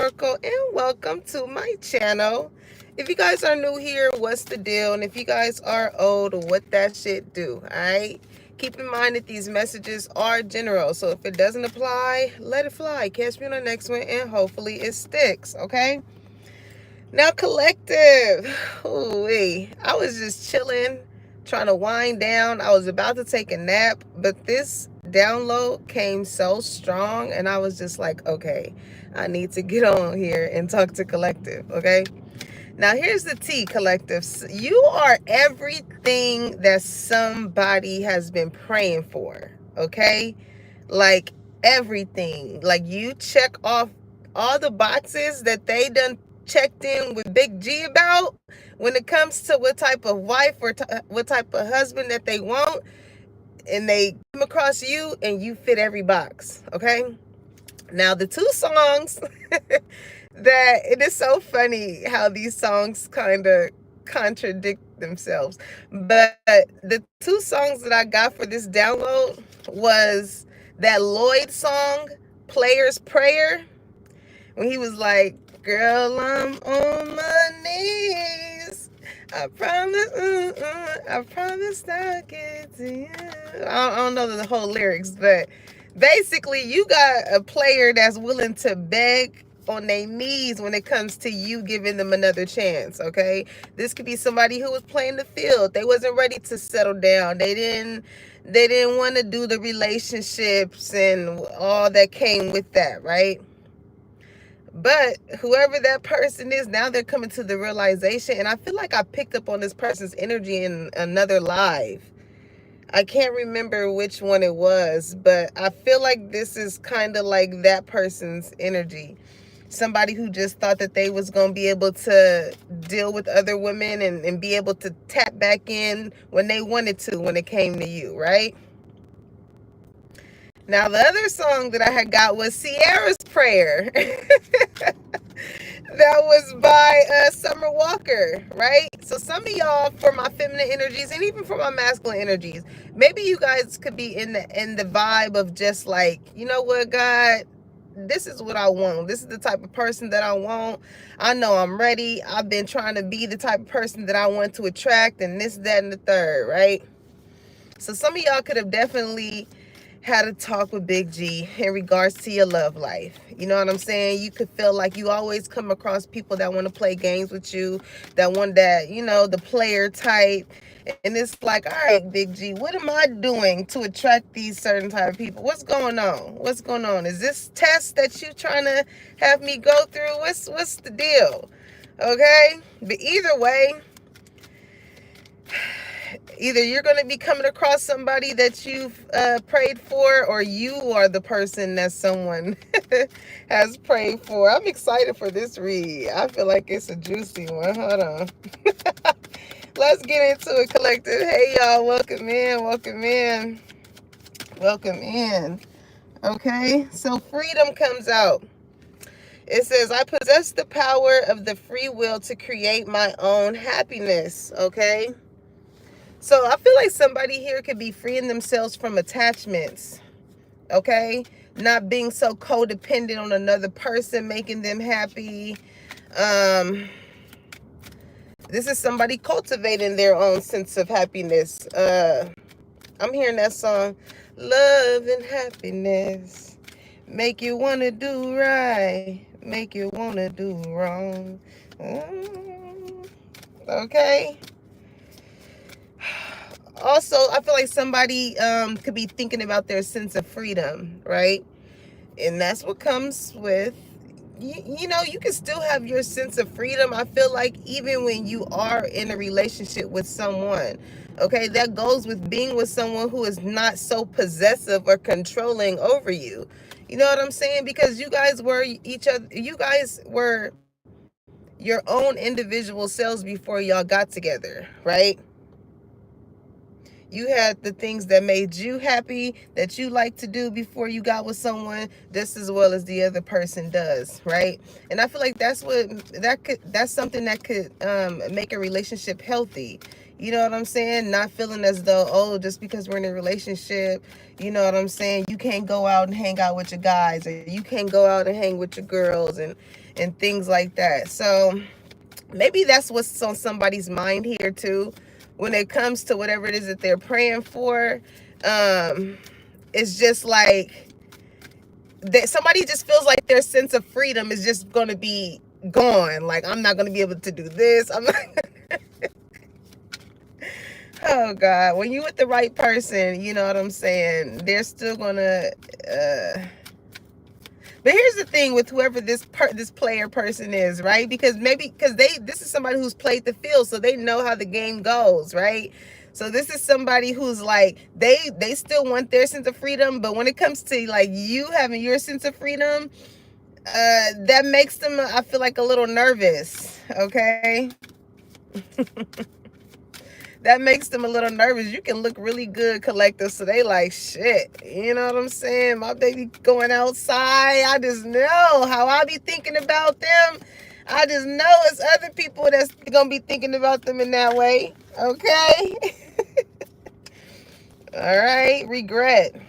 Oracle, and welcome to my channel. If you guys are new here, what's the deal? And if you guys are old, what that shit do? Alright? Keep in mind that these messages are general, so if it doesn't apply, let it fly. Catch me on the next one, and hopefully it sticks, okay? Now, collective. Ooh, I was just chilling, trying to wind down. I was about to take a nap, but this download came so strong, and I was just like, okay, I need to get on here and talk to collective, okay? Now, here's the T, collective. You are everything that somebody has been praying for, okay? Like, everything. Like, you check off all the boxes that they done checked in with Big G about when it comes to what type of wife or what type of husband that they want, and they come across you and you fit every box, okay? Now, the two songs that it is so funny how these songs kind of contradict themselves, but the two songs that I got for this download was that Lloyd song, Player's Prayer, when he was like, girl, I'm on my knees, I promise I'll get to you. I don't know the whole lyrics, but basically you got a player that's willing to beg on their knees when it comes to you giving them another chance, okay? This could be somebody who was playing the field. They wasn't ready to settle down. They didn't want to do the relationships and all that came with that, right? But whoever that person is, now they're coming to the realization, and I feel like I picked up on this person's energy in another live. I can't remember which one it was, but I feel like this is kind of like that person's energy. Somebody who just thought that they was going to be able to deal with other women and be able to tap back in when they wanted to when it came to you, right? Now, the other song that I had got was Sierra's Prayer. That was by Summer Walker, right? So some of y'all, for my feminine energies and even for my masculine energies, maybe you guys could be in the vibe of just like, you know what, God, this is what I want. This is the type of person that I want. I know I'm ready. I've been trying to be the type of person that I want to attract, and this, that, and the third, right? So some of y'all could have definitely had a talk with Big G in regards to your love life. You know what I'm saying? You could feel like you always come across people that want to play games with you, that want that, you know, the player type. And it's like, all right, Big G, what am I doing to attract these certain type of people? What's going on? What's going on? Is this test that you trying to have me go through? What's the deal? Okay? But either way, either you're going to be coming across somebody that you've prayed for, or you are the person that someone has prayed for. I'm excited for this read. I feel like it's a juicy one. Hold on. Let's get into it, collective. Hey, y'all. Welcome in. Welcome in. Welcome in. Okay. So freedom comes out. It says, I possess the power of the free will to create my own happiness. Okay. So I feel like somebody here could be freeing themselves from attachments, okay? Not being so codependent on another person, making them happy. This is somebody cultivating their own sense of happiness. I'm hearing that song, love and happiness, make you want to do right, make you want to do wrong. Okay? Also, I feel like somebody could be thinking about their sense of freedom, right? And that's what comes with, you know, you can still have your sense of freedom. I feel like even when you are in a relationship with someone, okay, that goes with being with someone who is not so possessive or controlling over you. You know what I'm saying? Because you guys were each other, you guys were your own individual selves before y'all got together, right? You had the things that made you happy, that you like to do before you got with someone, just as well as the other person does, right? And I feel like that's something that could make a relationship healthy. You know what I'm saying? Not feeling as though, oh, just because we're in a relationship, you know what I'm saying, you can't go out and hang out with your guys, or you can't go out and hang with your girls, and and things like that. So maybe that's what's on somebody's mind here too, when it comes to whatever it is that they're praying for. It's just like that somebody just feels like their sense of freedom is just going to be gone. Like, I'm not going to be able to do this. I'm not. Oh God, when you with the right person, you know what I'm saying, they're still gonna but here's the thing with whoever this player person is, right? Because this is somebody who's played the field, so they know how the game goes, right? So this is somebody who's like, they still want their sense of freedom, but when it comes to like you having your sense of freedom, that makes them, I feel like, a little nervous, okay? That makes them a little nervous. You can look really good, collective, so they like, shit, you know what I'm saying? My baby going outside. I just know how I be thinking about them. I just know it's other people that's gonna be thinking about them in that way, okay? All right, regret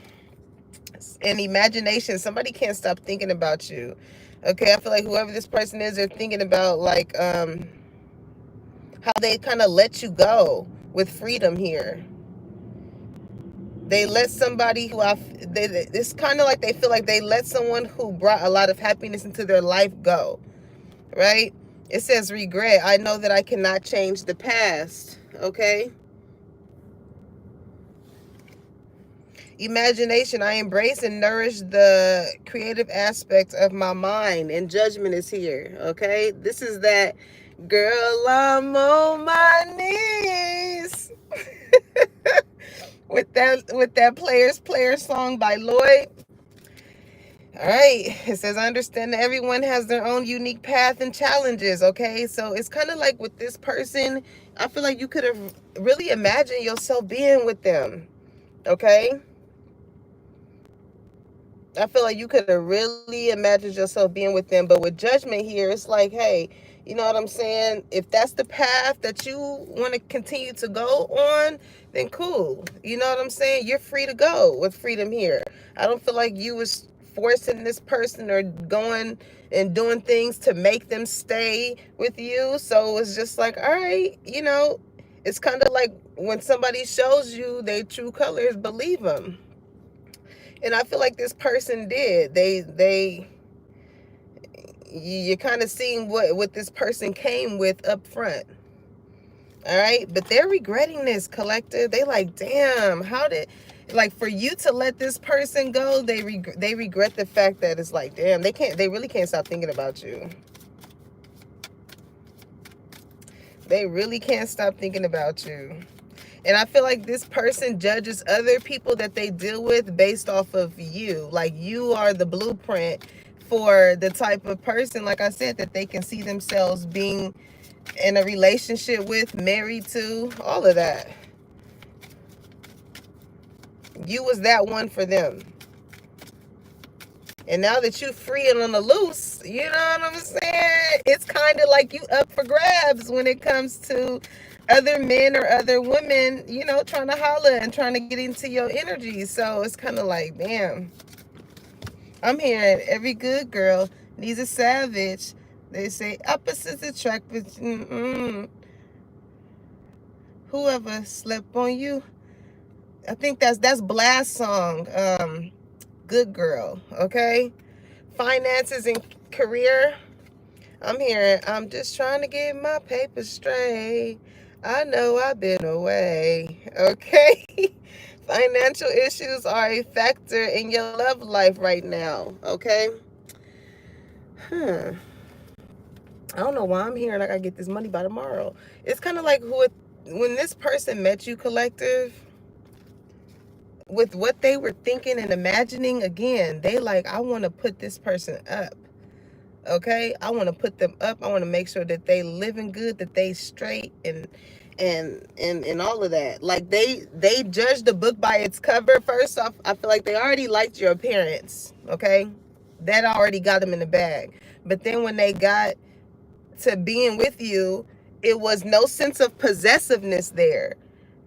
and imagination. Somebody can't stop thinking about you, okay? I feel like whoever this person is, they're thinking about like how they kind of let you go with freedom here. They let somebody who it's kind of like they feel like they let someone who brought a lot of happiness into their life go, right? It says regret. I know that I cannot change the past, okay? Imagination. I embrace and nourish the creative aspects of my mind, and judgment is here, okay? This is that, girl, I'm on my knees. with that Players song by Lloyd. All right, it says, I understand that everyone has their own unique path and challenges, okay? So it's kind of like with this person, I feel like you could have really imagined yourself being with them, okay? I feel like you could have really imagined yourself being with them, but with judgment here, it's like, hey, you know what I'm saying? If that's the path that you want to continue to go on, then cool. You know what I'm saying? You're free to go with freedom here. I don't feel like you was forcing this person or going and doing things to make them stay with you. So it's just like, all right, you know, it's kind of like when somebody shows you their true colors, believe them. And I feel like this person did. You're kind of seeing what this person came with up front. All right, but they're regretting this, collective. They like, damn, how did, like, for you to let this person go, they regret the fact that it's like, damn, they really can't stop thinking about you. They really can't stop thinking about you. And I feel like this person judges other people that they deal with based off of you. Like, you are the blueprint for the type of person, like I said, that they can see themselves being in a relationship with, married to, all of that. You was that one for them. And now that you're free and on the loose, you know what I'm saying? It's kind of like you up for grabs when it comes to other men or other women, you know, trying to holler and trying to get into your energy. So it's kind of like, damn. I'm hearing every good girl needs a savage. They say opposites attract, but whoever slept on you. I think that's Blast song. Good girl, okay? Finances and career. I'm hearing, I'm just trying to get my papers straight. I know I've been away, okay? Financial issues are a factor in your love life right now, okay? I don't know why I'm hearing like I get this money by tomorrow. It's kind of like when this person met you, collective, with what they were thinking and imagining, again, they like, I want to put this person up. Okay, I want to put them up. I want to make sure that they living good, that they straight, and all of that. Like, they judge the book by its cover. First off, I feel like they already liked your appearance. Okay, that already got them in the bag. But then when they got to being with you, it was no sense of possessiveness there.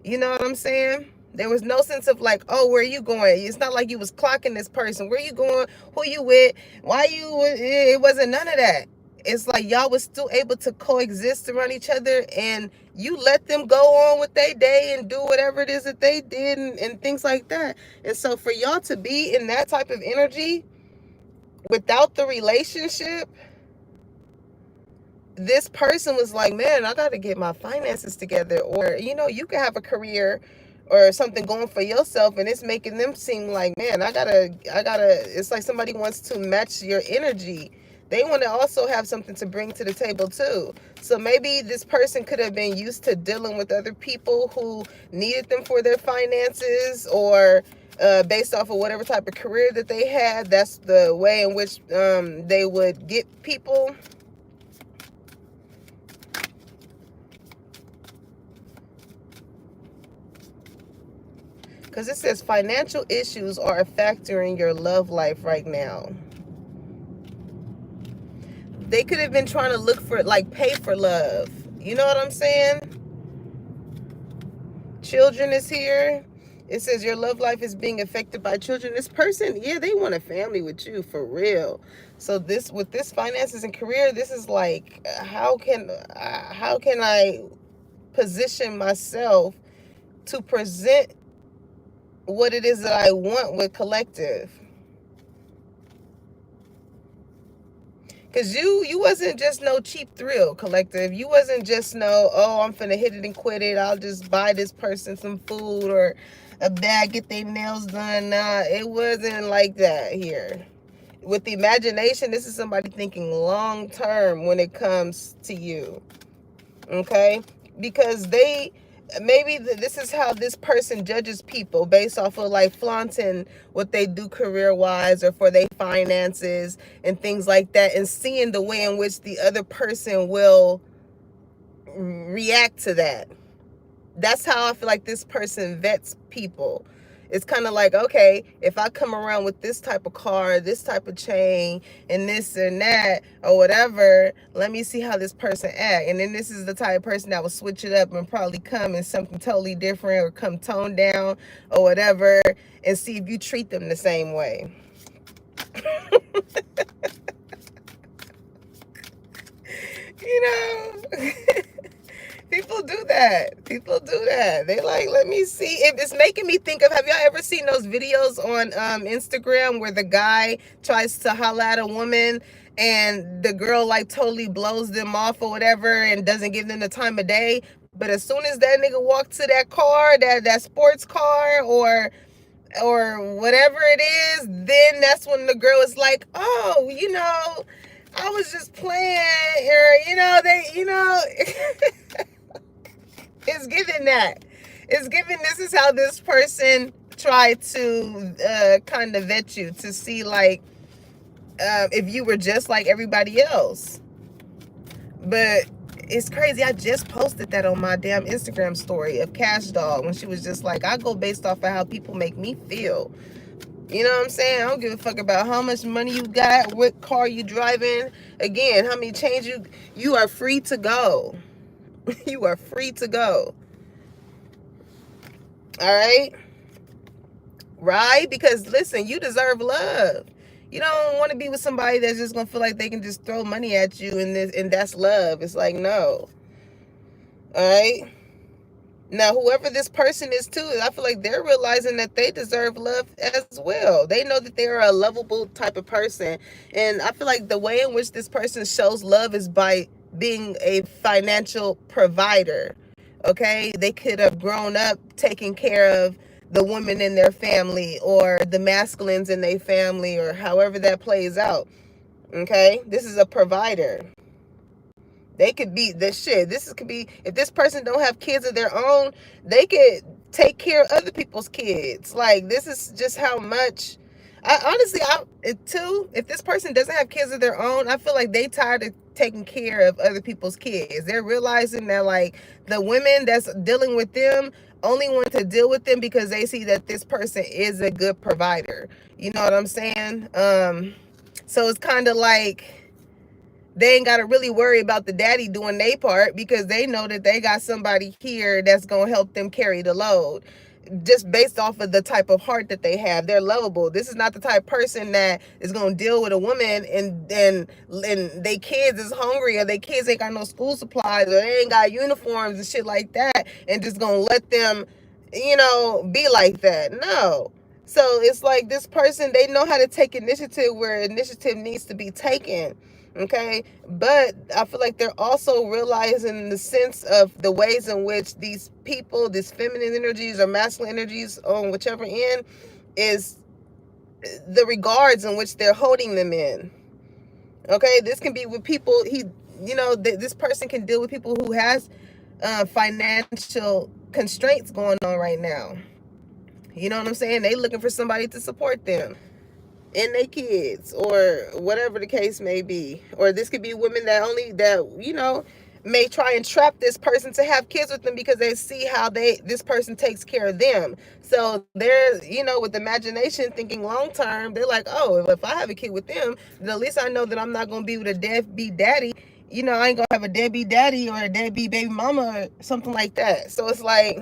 You know what I'm saying? There was no sense of like, oh, where are you going? It's not like you was clocking this person. Where you going? Who you with? Why you? It wasn't none of that. it's like y'all was still able to coexist around each other, and you let them go on with their day and do whatever it is that they did, and things like that. And so for y'all to be in that type of energy without the relationship, this person was like, man, I got to get my finances together. Or, you know, you can have a career or something going for yourself, and it's making them seem like, man, I gotta, it's like somebody wants to match your energy. They want to also have something to bring to the table too. So maybe this person could have been used to dealing with other people who needed them for their finances, or based off of whatever type of career that they had, that's the way in which they would get people. Because it says financial issues are a factor in your love life right now. They could have been trying to look for, like, pay for love. You know what I'm saying? Children is here. It says your love life is being affected by children. This person, yeah, they want a family with you for real. So this, with this finances and career, this is like, how can I position myself to present what it is that I want with collective? Because you wasn't just no cheap thrill, collective. You wasn't just no, oh, I'm finna hit it and quit it. I'll just buy this person some food or a bag, get their nails done. Nah, it wasn't like that here. With the imagination, this is somebody thinking long term when it comes to you. Okay? Because maybe this is how this person judges people, based off of like flaunting what they do career wise or for their finances and things like that, and seeing the way in which the other person will react to that. That's how I feel like this person vets people. It's kind of like, okay, if I come around with this type of car, this type of chain, and this and that, or whatever, let me see how this person act. And then this is the type of person that will switch it up and probably come in something totally different, or come toned down or whatever, and see if you treat them the same way. You know? People do that. People do that. They like, let me see. If it's making me think of, have y'all ever seen those videos on Instagram where the guy tries to holla at a woman and the girl like totally blows them off or whatever and doesn't give them the time of day? But as soon as that nigga walks to that car, that sports car or whatever it is, then that's when the girl is like, oh, you know, I was just playing, or, you know, it's giving that. It's giving, this is how this person tried to kind of vet you, to see like if you were just like everybody else. But it's crazy. I just posted that on my damn Instagram story of Cash Doll, when she was just like, I go based off of how people make me feel. You know what I'm saying? I don't give a fuck about how much money you got, what car you driving. Again, how many chains you are free to go. You are free to go. All right? Right? Because listen, you deserve love. You don't want to be with somebody that's just gonna feel like they can just throw money at you and that's love. It's like, no. All right? Now, whoever this person is too, I feel like they're realizing that they deserve love as well. They know that they're a lovable type of person. And I feel like the way in which this person shows love is by being a financial provider. Okay? They could have grown up taking care of the women in their family, or the masculines in their family, or however that plays out. Okay? This is a provider. They could be the shit. This could be, if this person don't have kids of their own, they could take care of other people's kids. Like, this is just how much. If this person doesn't have kids of their own, I feel like they tired of taking care of other people's kids. They're realizing that like the women that's dealing with them only want to deal with them because they see that this person is a good provider. You know what I'm saying? So it's kind of like they ain't got to really worry about the daddy doing their part, because they know that they got somebody here that's going to help them carry the load. just based off of the type of heart that they have. They're lovable. This is not the type of person that is going to deal with a woman and they kids is hungry, or they kids ain't got no school supplies, or they ain't got uniforms and shit like that, and just going to let them, be like that. No. So it's like this person, they know how to take initiative where initiative needs to be taken. Okay, but I feel like they're also realizing the sense of the ways in which these people, these feminine energies or masculine energies on whichever end, is the regards in which they're holding them in. Okay, this can be with people, this person can deal with people who has financial constraints going on right now. You know what I'm saying? They looking for somebody to support them and their kids, or whatever the case may be. Or this could be women that may try and trap this person to have kids with them because they see how this person takes care of them. So they're, with imagination, thinking long term, they're like, oh, if I have a kid with them, then at least I know that I'm not going to be with a deadbeat daddy. I ain't going to have a deadbeat daddy or a deadbeat baby mama or something like that. So it's like,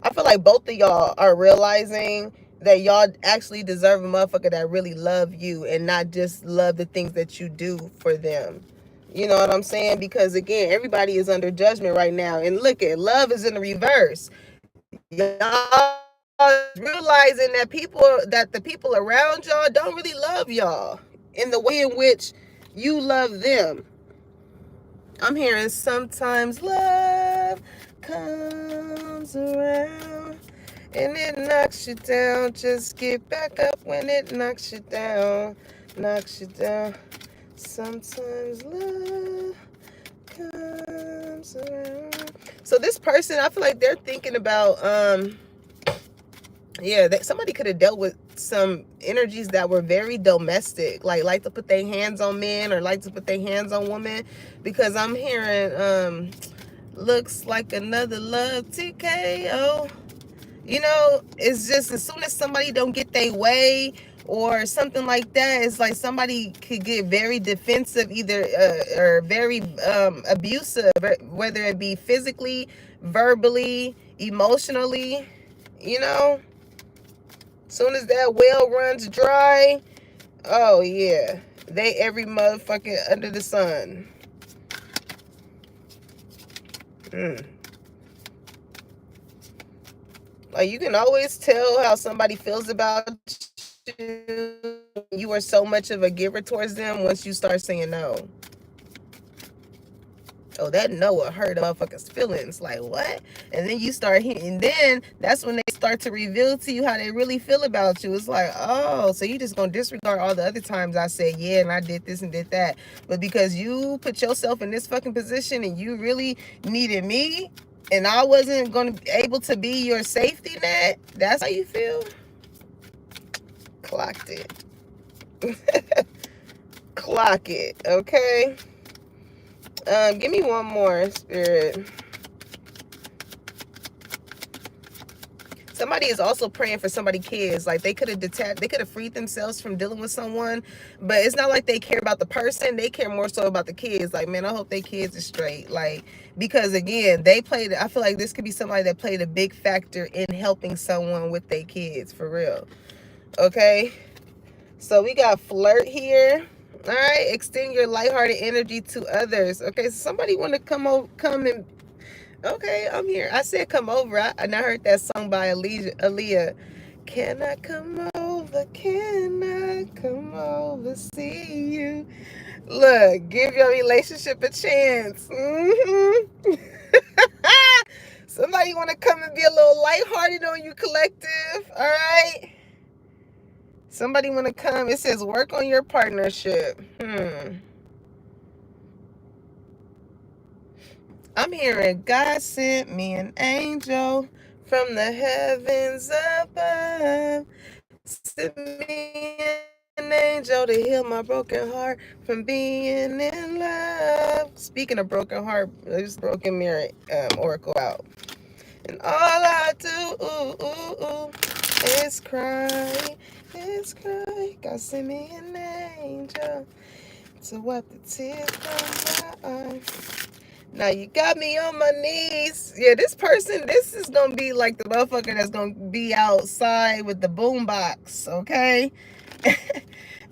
I feel like both of y'all are realizing that y'all actually deserve a motherfucker that really love you and not just love the things that you do for them. You know what I'm saying? Because again, everybody is under judgment right now. And look at, love is in the reverse. Y'all realizing that the people around y'all don't really love y'all in the way in which you love them. I'm hearing sometimes love comes around and it knocks you down. Just get back up when it knocks you down. Knocks you down. Sometimes love comes around. So this person, I feel like they're thinking about, that somebody could have dealt with some energies that were very domestic, like to put their hands on men or like to put their hands on women, because I'm hearing looks like another love TKO. It's just as soon as somebody don't get their way or something like that, it's like somebody could get very defensive, either or very abusive, whether it be physically, verbally, emotionally. Soon as that well runs dry, oh yeah, they every motherfucker under the sun. Like, you can always tell how somebody feels about you. You are so much of a giver towards them once you start saying no. Oh, that no will hurt a motherfucker's feelings. Like, what? And then you start hitting. Then that's when they start to reveal to you how they really feel about you. It's like, oh, so you just gonna disregard all the other times I said yeah and I did this and did that. But because you put yourself in this fucking position and you really needed me and I wasn't gonna be able to be your safety net, that's how you feel? Clocked it. Clock it, okay? Give me one more, Spirit. Somebody is also praying for somebody's kids. Like, they could have freed themselves from dealing with someone, but it's not like they care about the person. They care more so about the kids. Like, man, I hope their kids are straight. Like, because again, I feel like this could be somebody that played a big factor in helping someone with their kids, for real. Okay? So we got flirt here. All right, extend your lighthearted energy to others. Okay, so somebody want to come and, okay, I'm here. I said come over, and I heard that song by Aaliyah. Can I come over? Can I come over? See you. Look, give your relationship a chance. Somebody want to come and be a little lighthearted on you, collective. All right. Somebody want to come. It says work on your partnership. I'm hearing God sent me an angel from the heavens above. Sent me an angel to heal my broken heart from being in love. Speaking of broken heart, there's broken mirror oracle out. And all I do is cry. God send me an angel to wipe the tears from my eyes. Now you got me on my knees. Yeah, this person, this is gonna be like the motherfucker that's gonna be outside with the boombox, okay?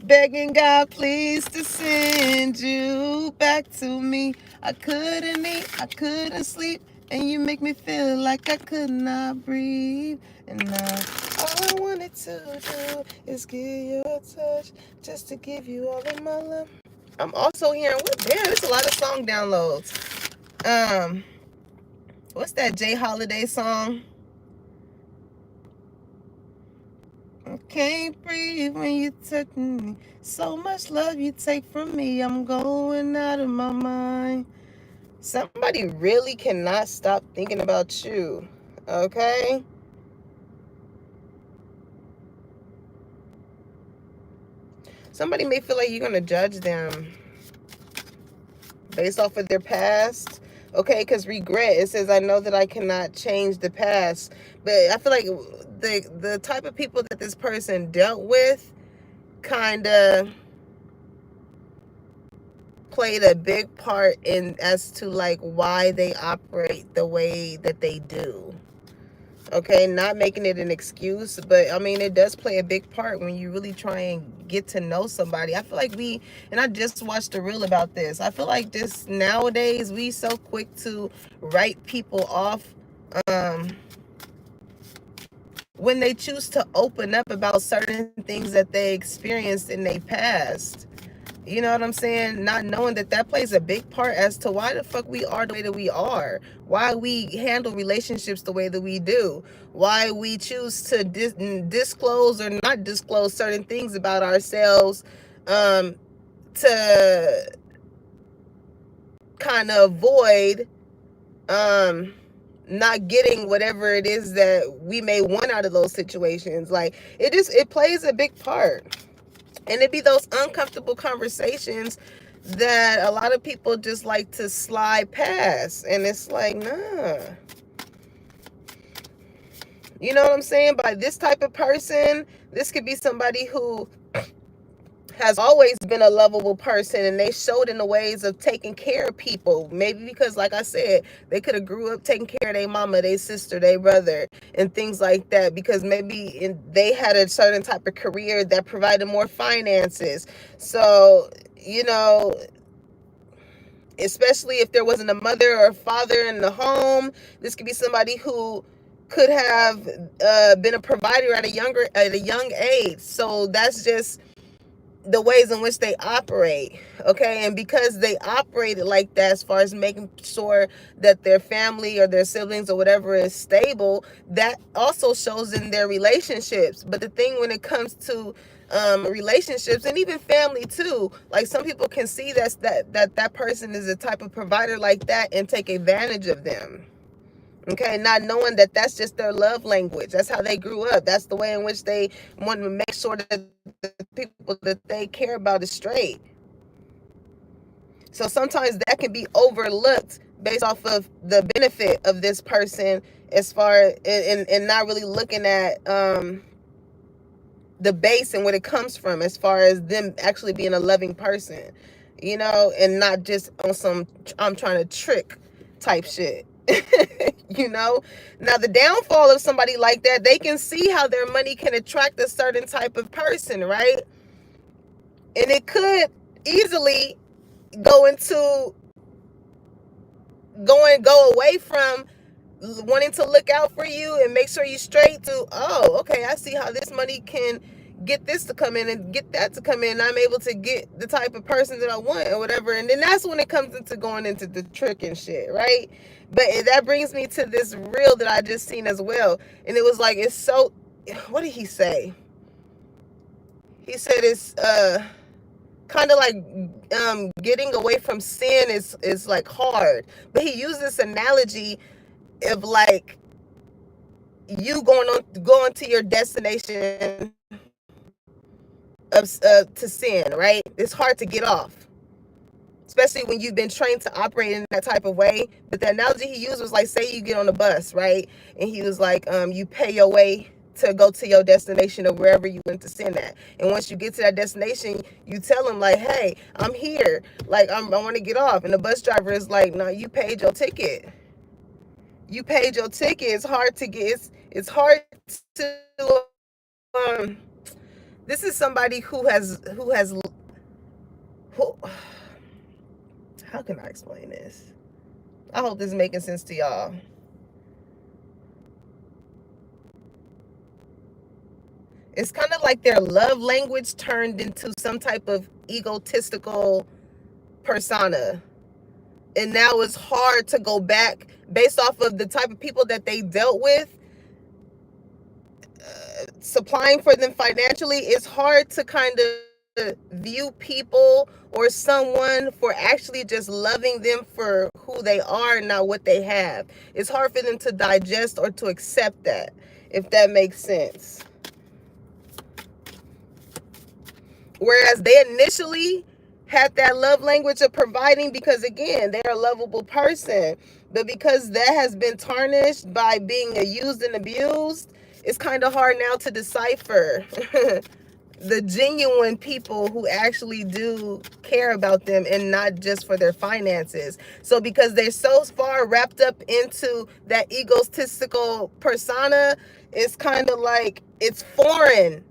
Begging God, please, to send you back to me. I couldn't eat, I couldn't sleep, and you make me feel like I could not breathe. And now all I wanted to do is give you a touch, just to give you all of my love. I'm also hearing, what? Damn, there's a lot of song downloads. What's that Jay Holiday song? I can't breathe when you touch me. So much love you take from me. I'm going out of my mind. Somebody really cannot stop thinking about you. Okay? Somebody may feel like you're going to judge them based off of their past. Okay, because regret, it says, I know that I cannot change the past. But I feel like the type of people that this person dealt with kind of played a big part in as to like why they operate the way that they do. Okay, not making it an excuse, but I mean, it does play a big part when you really try and get to know somebody. I feel like and I just watched a reel about this. I feel like just nowadays we so quick to write people off when they choose to open up about certain things that they experienced in their past. You know what I'm saying? Not knowing that that plays a big part as to why the fuck we are the way that we are. Why we handle relationships the way that we do. Why we choose to disclose or not disclose certain things about ourselves to kind of avoid not getting whatever it is that we may want out of those situations. Like, it plays a big part. And it be those uncomfortable conversations that a lot of people just like to slide past. And it's like, nah. You know what I'm saying? By this type of person, this could be somebody who has always been a lovable person, and they showed in the ways of taking care of people. Maybe because, like I said, they could have grew up taking care of their mama, their sister, their brother, and things like that, because maybe they had a certain type of career that provided more finances. So, you know, especially if there wasn't a mother or a father in the home, this could be somebody who could have been a provider at a young age. So that's just the ways in which they operate. Okay, and because they operated like that, as far as making sure that their family or their siblings or whatever is stable, that also shows in their relationships. But the thing when it comes to relationships and even family too, like, some people can see that person is a type of provider like that and take advantage of them. Okay, not knowing that that's just their love language. That's how they grew up. That's the way in which they want to make sure that the people that they care about is straight. So sometimes that can be overlooked based off of the benefit of this person, as far and not really looking at the base and where it comes from, as far as them actually being a loving person, you know, and not just on some I'm trying to trick type shit. You know, now the downfall of somebody like that, they can see how their money can attract a certain type of person, right? And it could easily go away from wanting to look out for you and make sure you straight to, oh, okay, I see how this money can get this to come in and get that to come in. I'm able to get the type of person that I want or whatever. And then that's when it comes into going into the trick and shit, right? But that brings me to this reel that I just seen as well. And it was like, it's so, what did he say? He said it's kind of like getting away from sin is like hard. But he used this analogy of like you going to your destination of to sin, right? It's hard to get off, especially when you've been trained to operate in that type of way. But the analogy he used was like, say you get on a bus, right? And he was like, you pay your way to go to your destination or wherever you went to send at. And once you get to that destination, you tell them like, hey, I'm here. Like, I want to get off. And the bus driver is like, no, you paid your ticket. You paid your ticket. It's hard to get, it's hard to, this is somebody who, how can I explain this? I hope this is making sense to y'all. It's kind of like their love language turned into some type of egotistical persona. And now it's hard to go back based off of the type of people that they dealt with, supplying for them financially. It's hard to kind of view people or someone for actually just loving them for who they are and not what they have. It's hard for them to digest or to accept that, if that makes sense. Whereas they initially had that love language of providing because, again, they're a lovable person. But because that has been tarnished by being used and abused, it's kind of hard now to decipher the genuine people who actually do care about them and not just for their finances. So because they're so far wrapped up into that egotistical persona, it's kind of like it's foreign.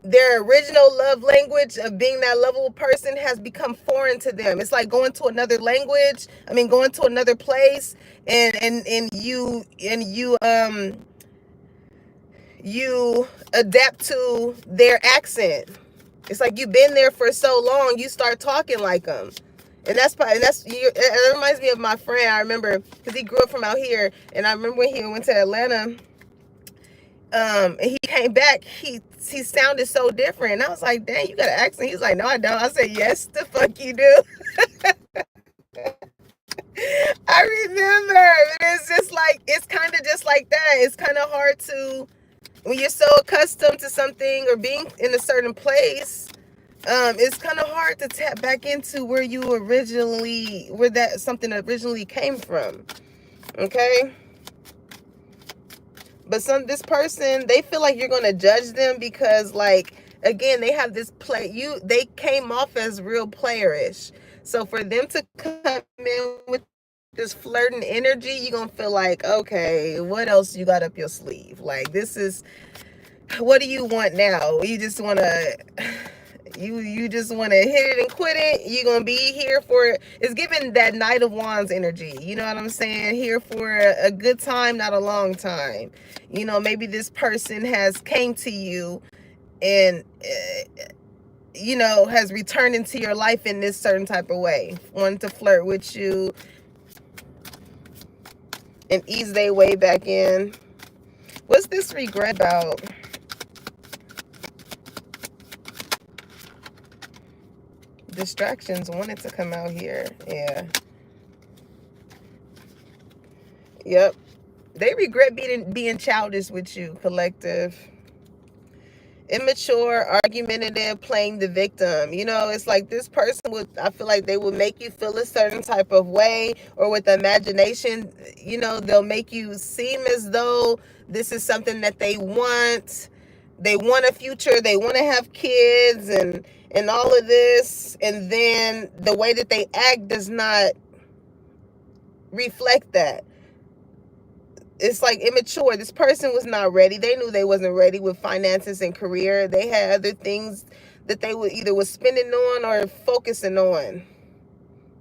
Their original love language of being that lovable person has become foreign to them. It's like going to another language. I mean, going to another place and you adapt to their accent. It's like you've been there for so long, you start talking like them. And it reminds me of my friend. I remember because he grew up from out here, and I remember when he went to Atlanta. And he came back, he sounded so different. And I was like, dang, you got an accent? He was like, no, I don't. I said, yes, the fuck you do. I remember. It's just like, it's kind of just like that. It's kind of hard to, when you're so accustomed to something or being in a certain place, it's kind of hard to tap back into where that something originally came from. Okay? But this person, they feel like you're going to judge them because, like, again, they have this they came off as real playerish. So for them to come in with this flirting energy, you're going to feel like, okay, what else you got up your sleeve? Like, what do you want now? You just want to... You just want to hit it and quit it. You're going to be here for, it's giving that Knight of Wands energy. You know what I'm saying? Here for a good time, not a long time. You know, maybe this person has came to you and, you know, has returned into your life in this certain type of way. Wanting to flirt with you and ease their way back in. What's this regret about? Distractions wanted to come out here. Yeah. Yep. They regret being childish with you, collective. Immature, argumentative, playing the victim. You know, it's like this person I feel like they will make you feel a certain type of way, or with imagination, you know, they'll make you seem as though this is something that they want. They want a future, they want to have kids and all of this, and then the way that they act does not reflect that. It's like immature. This person was not ready. They knew they wasn't ready with finances and career. They had other things that they was spending on or focusing on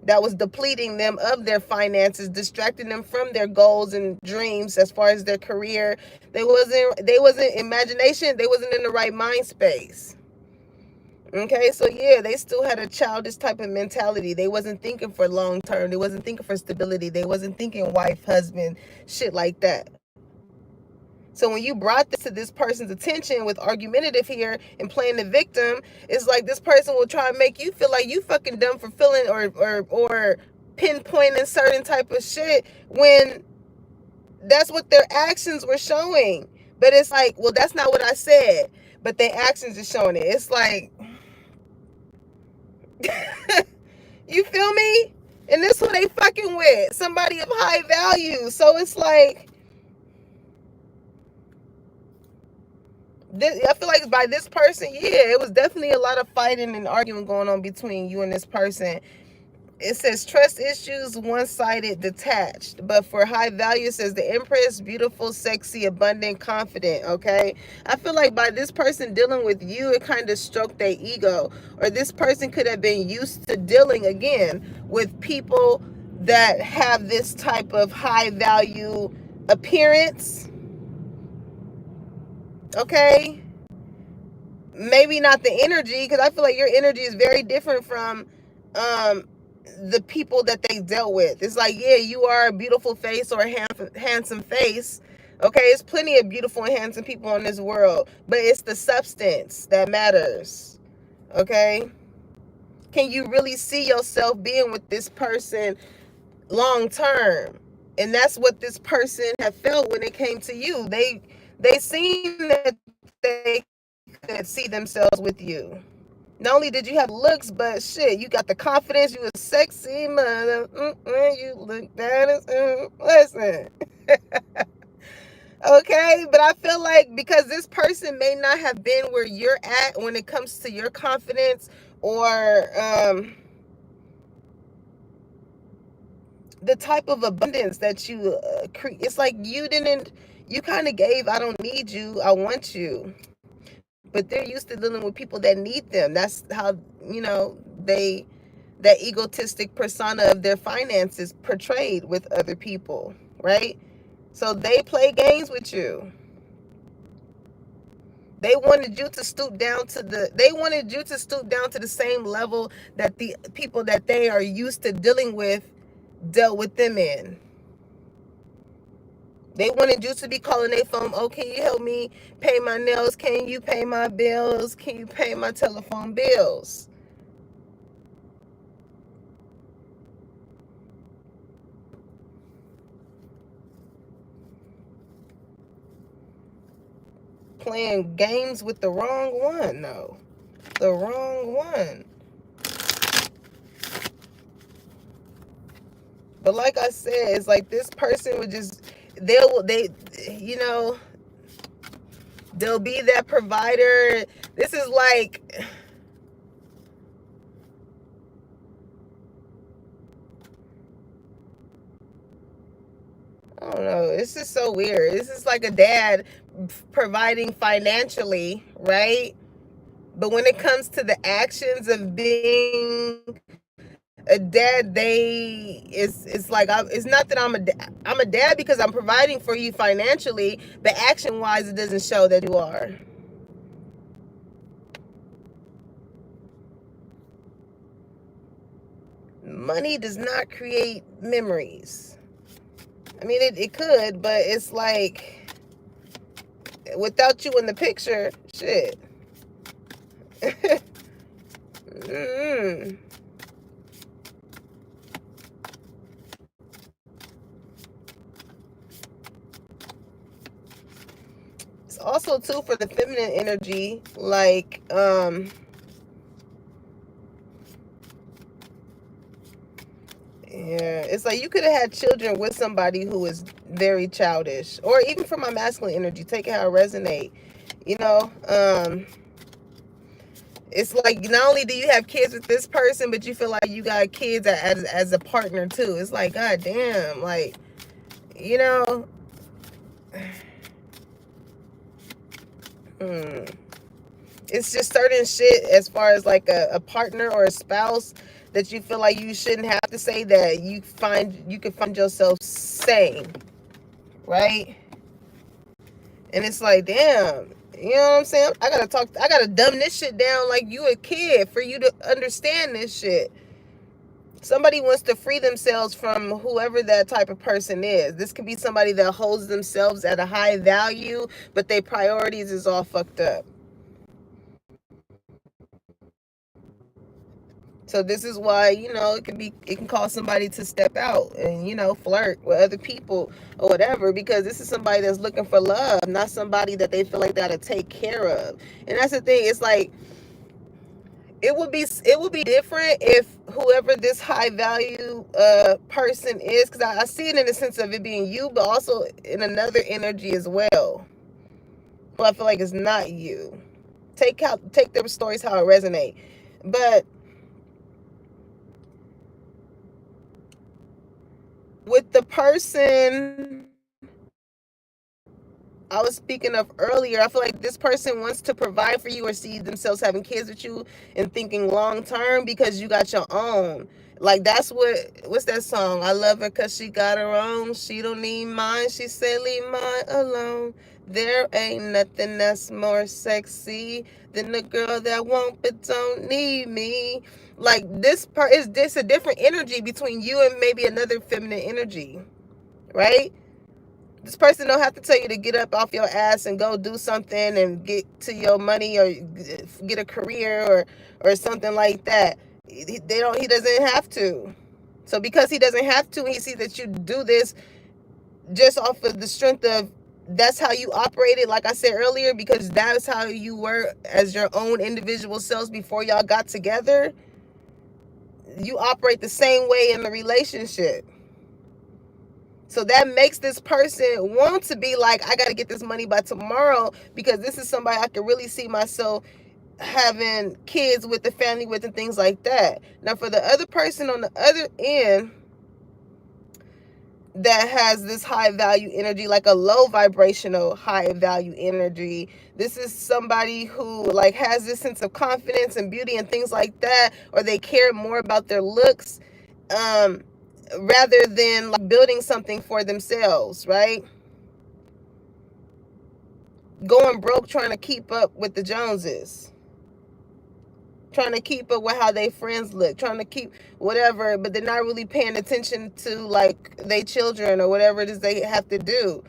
that was depleting them of their finances, distracting them from their goals and dreams as far as their career. They wasn't imagination. They wasn't in the right mind space. Okay, so yeah, they still had a childish type of mentality. They wasn't thinking for long term. They wasn't thinking for stability. They wasn't thinking wife, husband, shit like that. So when you brought this to this person's attention with argumentative here and playing the victim, it's like this person will try and make you feel like you fucking dumb for feeling or pinpointing certain type of shit when that's what their actions were showing. But it's like, well, that's not what I said. But their actions are showing it. It's like, you feel me? And this is who they fucking with. Somebody of high value. So it's like, I feel like by this person, yeah, it was definitely a lot of fighting and arguing going on between you and this person. It says trust issues, one-sided, detached. But for high value, it says the Empress, beautiful, sexy, abundant, confident. Okay, I feel like by this person dealing with you, it kind of stroked their ego, or this person could have been used to dealing again with people that have this type of high value appearance. Okay, maybe not the energy, because I feel like your energy is very different from um the people that they dealt with. It's like, yeah, you are a beautiful face or a handsome face. Okay, it's plenty of beautiful and handsome people in this world, but it's the substance that matters. Okay, can you really see yourself being with this person long term? And that's what this person had felt when it came to you. They seen that they could see themselves with you. Not only did you have looks, but shit, you got the confidence. You was sexy, mother. You look bad as listen. Okay, but I feel like because this person may not have been where you're at when it comes to your confidence, or the type of abundance that you create. It's like you kind of gave, I don't need you, I want you. But they're used to dealing with people that need them. That's how, that egotistic persona of their finances portrayed with other people, right? So they play games with you. They wanted you to stoop down to the same level that the people that they are used to dealing with dealt with them in. They wanted you to be calling their phone, oh, can you help me pay my nails? Can you pay my bills? Can you pay my telephone bills? Playing games with the wrong one, though. The wrong one. But like I said, it's like this person would just, they'll be that provider. This is like, I don't know. It's just so weird. This is like a dad providing financially, right? But when it comes to the actions of being a dad, it's like, it's not that I'm a dad because I'm providing for you financially, but action wise, it doesn't show that you are. Money does not create memories. I mean, it could, but it's like, without you in the picture, shit. It's also too for the feminine energy, like yeah, it's like you could have had children with somebody who is very childish, or even for my masculine energy, take it how it resonate. It's like not only do you have kids with this person, but you feel like you got kids as a partner too. It's like, god damn, like, it's just certain shit as far as like a partner or a spouse that you feel like you shouldn't have to say, that you can find yourself saying, right? And it's like, damn, you know what I'm saying? I gotta dumb this shit down like you a kid for you to understand this shit. Somebody wants to free themselves from whoever that type of person is. This could be somebody that holds themselves at a high value, but their priorities is all fucked up. So this is why, it can cause somebody to step out and, flirt with other people or whatever, because this is somebody that's looking for love, not somebody that they feel like they gotta take care of. And that's the thing. It's like, it would be different if whoever this high value person is, because I see it in the sense of it being you, but also in another energy as well. Well, I feel like it's not you. Take their stories how it resonate. But with the person I was speaking of earlier, I feel like this person wants to provide for you or see themselves having kids with you and thinking long term because you got your own. Like that's what's that song? I love her cause she got her own. She don't need mine. She said leave mine alone. There ain't nothing that's more sexy than the girl that won't but don't need me. Like this part is this a different energy between you and maybe another feminine energy, right? This person don't have to tell you to get up off your ass and go do something and get to your money or get a career or something like that. He doesn't have to. So because he doesn't have to, he sees that you do this just off of the strength of that's how you operated, like I said earlier, because that's how you were as your own individual selves before y'all got together. You operate the same way in the relationship. So that makes this person want to be like, I got to get this money by tomorrow because this is somebody I can really see myself having kids with, the family with, and things like that. Now, for the other person on the other end that has this high value energy, like a low vibrational high value energy, this is somebody who like has this sense of confidence and beauty and things like that, or they care more about their looks. Rather than like building something for themselves, right? Going broke trying to keep up with the Joneses, trying to keep up with how their friends look, trying to keep whatever, but they're not really paying attention to like their children or whatever it is they have to do.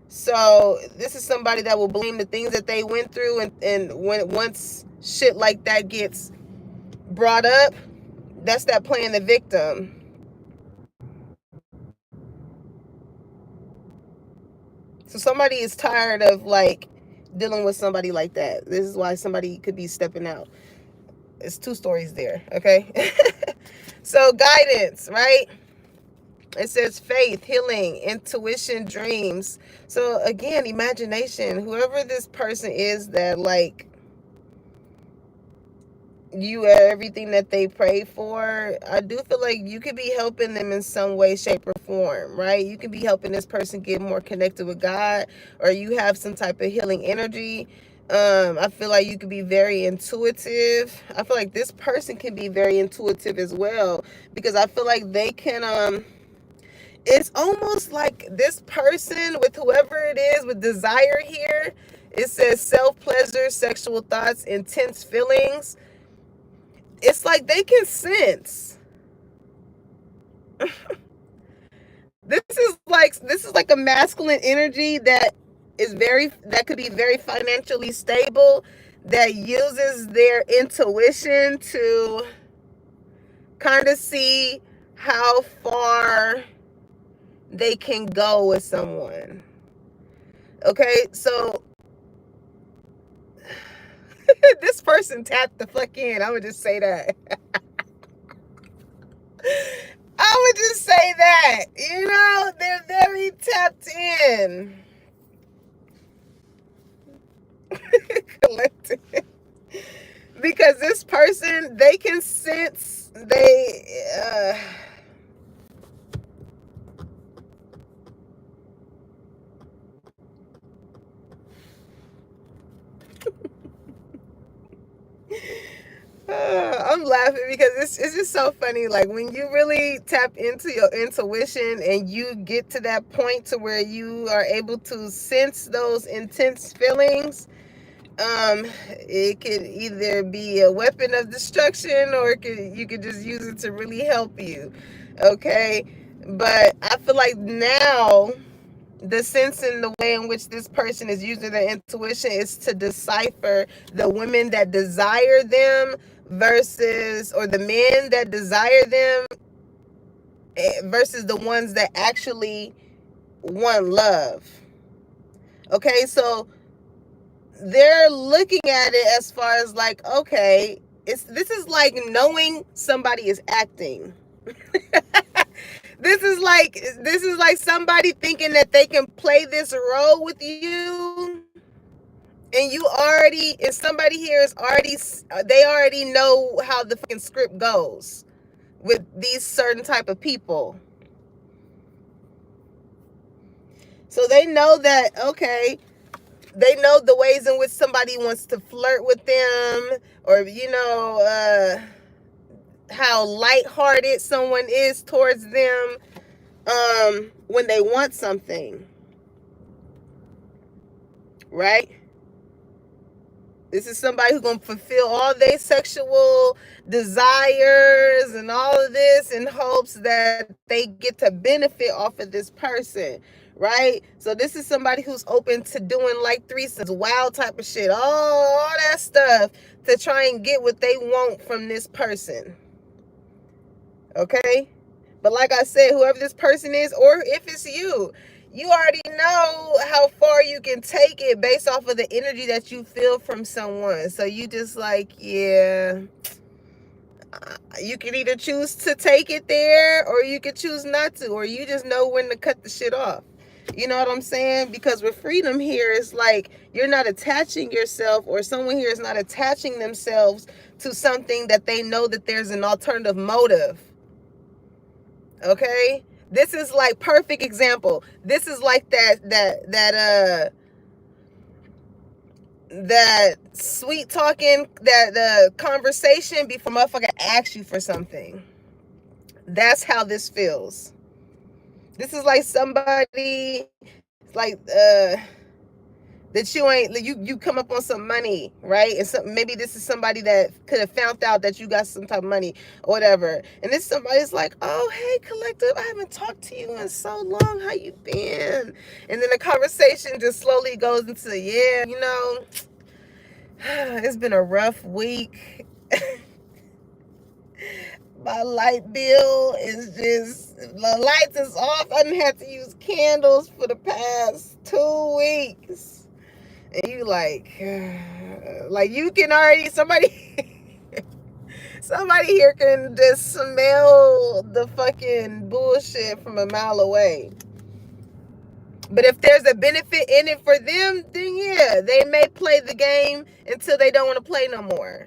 So this is somebody that will blame the things that they went through, and when once shit like that gets brought up, that's that playing the victim. So somebody is tired of like dealing with somebody like that. This is why somebody could be stepping out. It's two stories there, okay? So guidance, right? It says faith, healing, intuition, dreams. So again, imagination. Whoever this person is that like you are everything that they pray for, I do feel like you could be helping them in some way, shape, or form, right? You could be helping this person get more connected with God, or you have some type of healing energy. I feel like you could be very intuitive. I feel like this person can be very intuitive as well, because I feel like they can it's almost like this person with whoever it is with desire here, it says self-pleasure, sexual thoughts, intense feelings. It's like they can sense. This is like a masculine energy that could be very financially stable, that uses their intuition to kind of see how far they can go with someone. Okay, so this person tapped the fuck in. I would just say that. I would just say that. You know, they're very tapped in. Collective. Because this person, they can sense, I'm laughing because it's just so funny. Like when you really tap into your intuition and you get to that point to where you are able to sense those intense feelings, it could either be a weapon of destruction, or you could just use it to really help you. Okay, but I feel like now the sense in the way in which this person is using their intuition is to decipher the women that desire them versus, or the men that desire them versus the ones that actually want love. Okay, so they're looking at it as far as like, okay, this is like knowing somebody is acting. This is like somebody thinking that they can play this role with you And somebody here is already, they already know how the fucking script goes with these certain type of people. So they know that, okay, they know the ways in which somebody wants to flirt with them, or, you know, how lighthearted someone is towards them when they want something, right? This is somebody who's going to fulfill all their sexual desires and all of this in hopes that they get to benefit off of this person, right? So this is somebody who's open to doing like threesomes, wild type of shit, all that stuff to try and get what they want from this person, okay? But like I said, whoever this person is, or if it's you, you already know how far you can take it based off of the energy that you feel from someone. So you just like, yeah, you can either choose to take it there or you can choose not to, or you just know when to cut the shit off. You know what I'm saying? Because with freedom here, it's like you're not attaching yourself, or someone here is not attaching themselves to something that they know that there's an alternative motive. Okay? This is like perfect example. This is like that sweet talking, that conversation before motherfucker asks you for something. That's how this feels. This is like somebody like that you come up on some money, right? And maybe this is somebody that could have found out that you got some type of money or whatever. And this somebody's like, oh, hey, Collective, I haven't talked to you in so long. How you been? And then the conversation just slowly goes into, yeah, you know, it's been a rough week. My light bill is just, the lights is off. I didn't have to use candles for the past 2 weeks. And you like you can already, somebody here can just smell the fucking bullshit from a mile away. But if there's a benefit in it for them, then yeah, they may play the game until they don't want to play no more.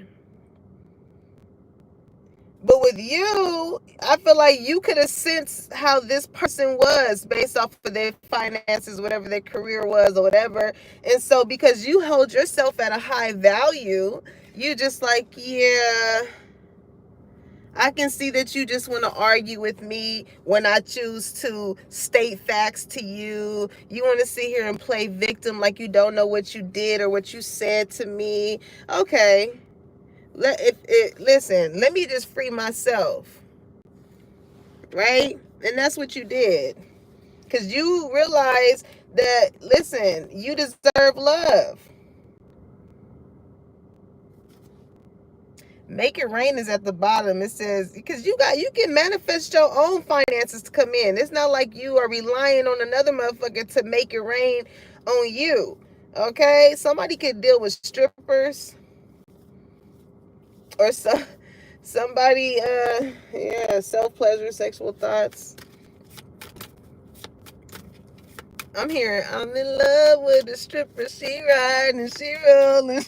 But with you, I feel like you could have sensed how this person was based off of their finances, whatever their career was or whatever. And so because you hold yourself at a high value, you just like, yeah, I can see that you just want to argue with me when I choose to state facts to you. You want to sit here and play victim like you don't know what you did or what you said to me. Okay. Listen, let me just free myself, right? And that's what you did, because you realize that, listen, you deserve love. Make it rain is at the bottom. It says, because you can manifest your own finances to come in. It's not like you are relying on another motherfucker to make it rain on you. Okay? Somebody could deal with strippers, or somebody, yeah, self-pleasure, sexual thoughts. I'm hearing, I'm in love with the stripper. She riding, she rolling,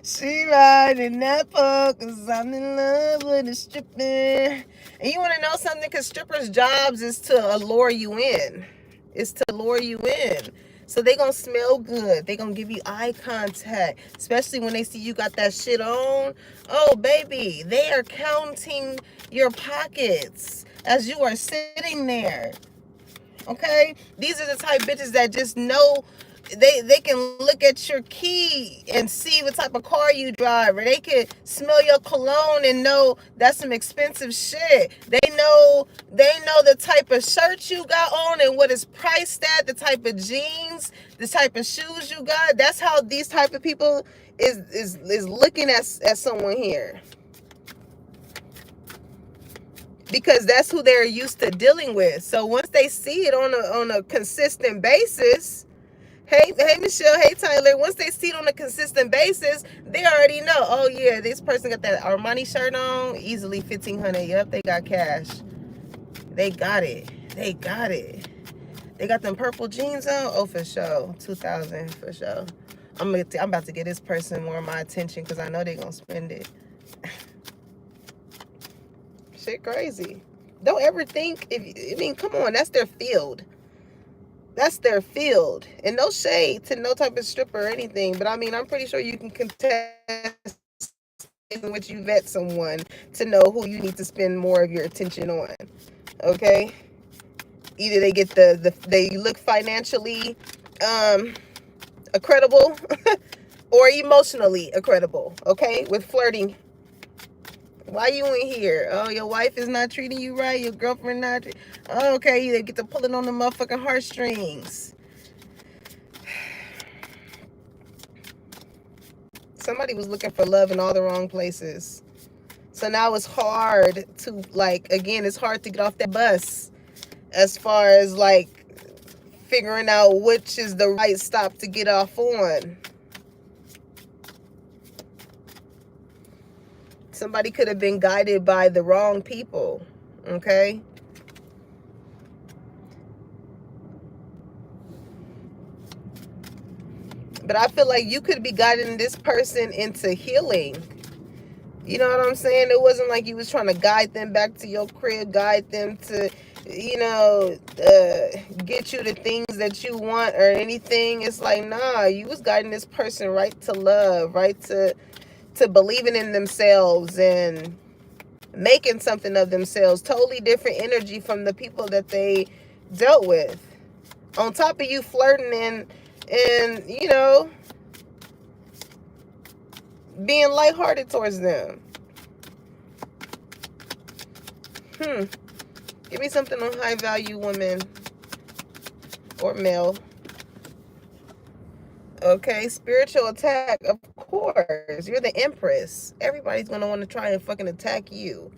she riding that pole, cause I'm in love with the stripper. And you want to know something? Because strippers' jobs is to allure you in. It's to lure you in. So they gonna smell good. They gonna give you eye contact, especially when they see you got that shit on. Oh, baby, they are counting your pockets as you are sitting there. Okay? These are the type of bitches that just know they can look at your key and see what type of car you drive, or they can smell your cologne and know that's some expensive shit. They know the type of shirt you got on and what it's priced at, the type of jeans, the type of shoes you got. That's how these type of people is looking at someone here, because that's who they're used to dealing with. So once they see it on a consistent basis, hey Michelle, hey Tyler, once they see it on a consistent basis, they already know, oh yeah, this person got that Armani shirt on, easily 1,500. Yep, they got cash. They got it. They got them purple jeans on. Oh, for sure. 2000 for sure. I'm about to get this person more of my attention because I know they're gonna spend it. Shit crazy. Don't ever think come on, that's their field. That's their field. And no shade to no type of stripper or anything, but I mean, I'm pretty sure you can contest in which you vet someone to know who you need to spend more of your attention on. Okay? Either they get they look financially credible or emotionally credible, okay? With flirting. Why you in here? Oh, your wife is not treating you right. Your girlfriend not. Oh, okay, you get to pulling on the motherfucking heartstrings. Somebody was looking for love in all the wrong places. So now it's hard to, like, again, it's hard to get off that bus as far as, like, figuring out which is the right stop to get off on. Somebody could have been guided by the wrong people, okay? But I feel like you could be guiding this person into healing. You know what I'm saying? It wasn't like you was trying to guide them back to your crib, guide them to, you know, get you the things that you want or anything. It's like, nah, you was guiding this person right to love, right to believing in themselves and making something of themselves. Totally different energy from the people that they dealt with. On top of you flirting and you know, being lighthearted towards them. Give me something on high value women or male. Okay, spiritual attack, of course. You're the empress. Everybody's gonna want to try and fucking attack you.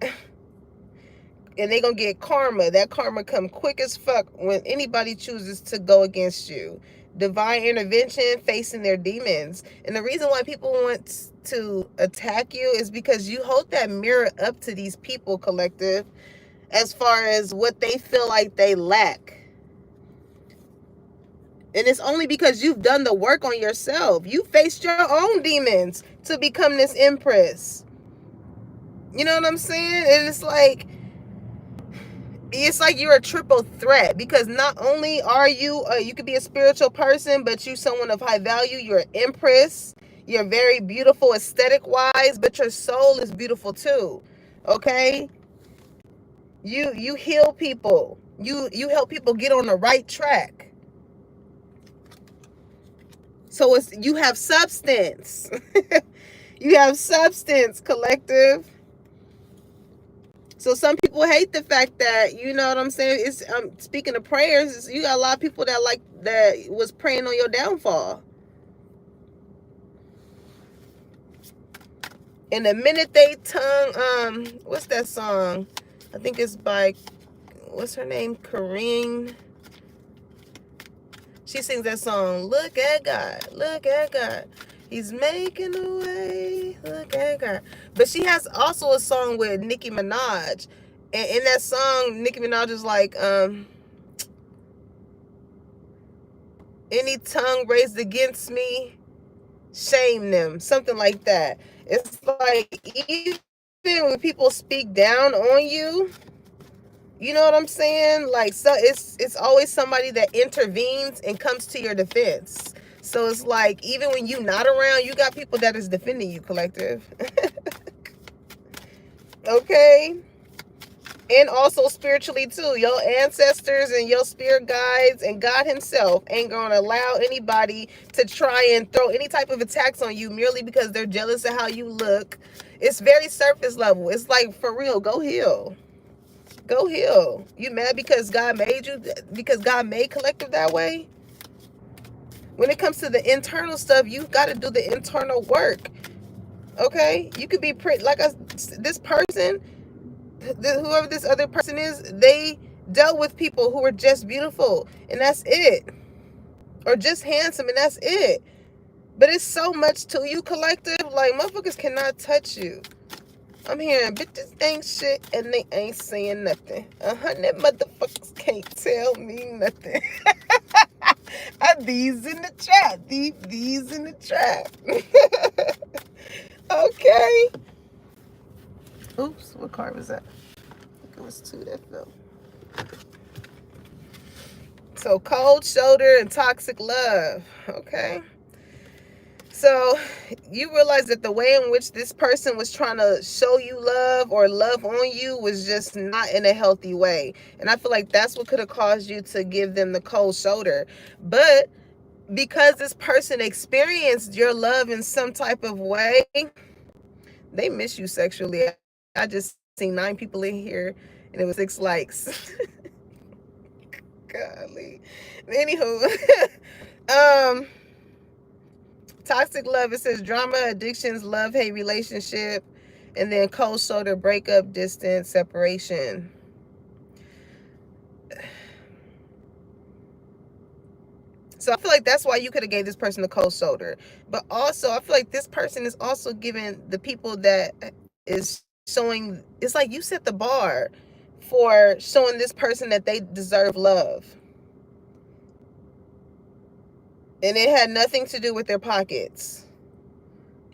And they gonna get karma. That karma come quick as fuck when anybody chooses to go against you. Divine intervention, facing their demons. And the reason why people want to attack you is because you hold that mirror up to these people, collective, as far as what they feel like they lack. And it's only because you've done the work on yourself. You faced your own demons to become this empress. You know what I'm saying? And it's like you're a triple threat, because not only are you, you could be a spiritual person, but you someone of high value. You're an empress. You're very beautiful aesthetic wise, but your soul is beautiful too. Okay? You heal people. You help people get on the right track. So you have substance. You have substance, collective. So some people hate the fact that, you know what I'm saying? It's speaking of prayers, you got a lot of people that was praying on your downfall. And the minute they what's that song? I think it's by, what's her name? Kareen. She sings that song, look at God, look at God. He's making a way, look at God. But she has also a song with Nicki Minaj. And in that song, Nicki Minaj is like, any tongue raised against me, shame them. Something like that. It's like, even when people speak down on you, you know what I'm saying? Like, so it's always somebody that intervenes and comes to your defense. So it's like, even when you're not around, you got people that is defending you, collective. Okay? And also spiritually too. Your ancestors and your spirit guides and God himself ain't gonna allow anybody to try and throw any type of attacks on you merely because they're jealous of how you look. It's very surface level. It's like, for real, go heal. Go heal. You mad because God made you, because God made collective that way? When it comes to the internal stuff, you got to do the internal work. Okay? You could be pretty, like this person, whoever this other person is, they dealt with people who were just beautiful, and that's it. Or just handsome, and that's it. But it's so much to you, collective. Like, motherfuckers cannot touch you. I'm hearing bitches ain't shit and they ain't saying nothing. 100 motherfuckers can't tell me nothing. These in the chat. These in the chat. Okay. Oops, what card was that? I think it was 2 that fell. So cold shoulder and toxic love. Okay. So you realize that the way in which this person was trying to show you love or love on you was just not in a healthy way. And I feel like that's what could have caused you to give them the cold shoulder. But because this person experienced your love in some type of way, they miss you sexually. I just seen 9 people in here and it was 6 likes. Golly. Anywho, toxic love, it says drama, addictions, love, hate relationship, and then cold shoulder, breakup, distance, separation. So I feel like that's why you could have gave this person the cold shoulder. But also, I feel like this person is also giving the people that is showing, it's like you set the bar for showing this person that they deserve love. And it had nothing to do with their pockets.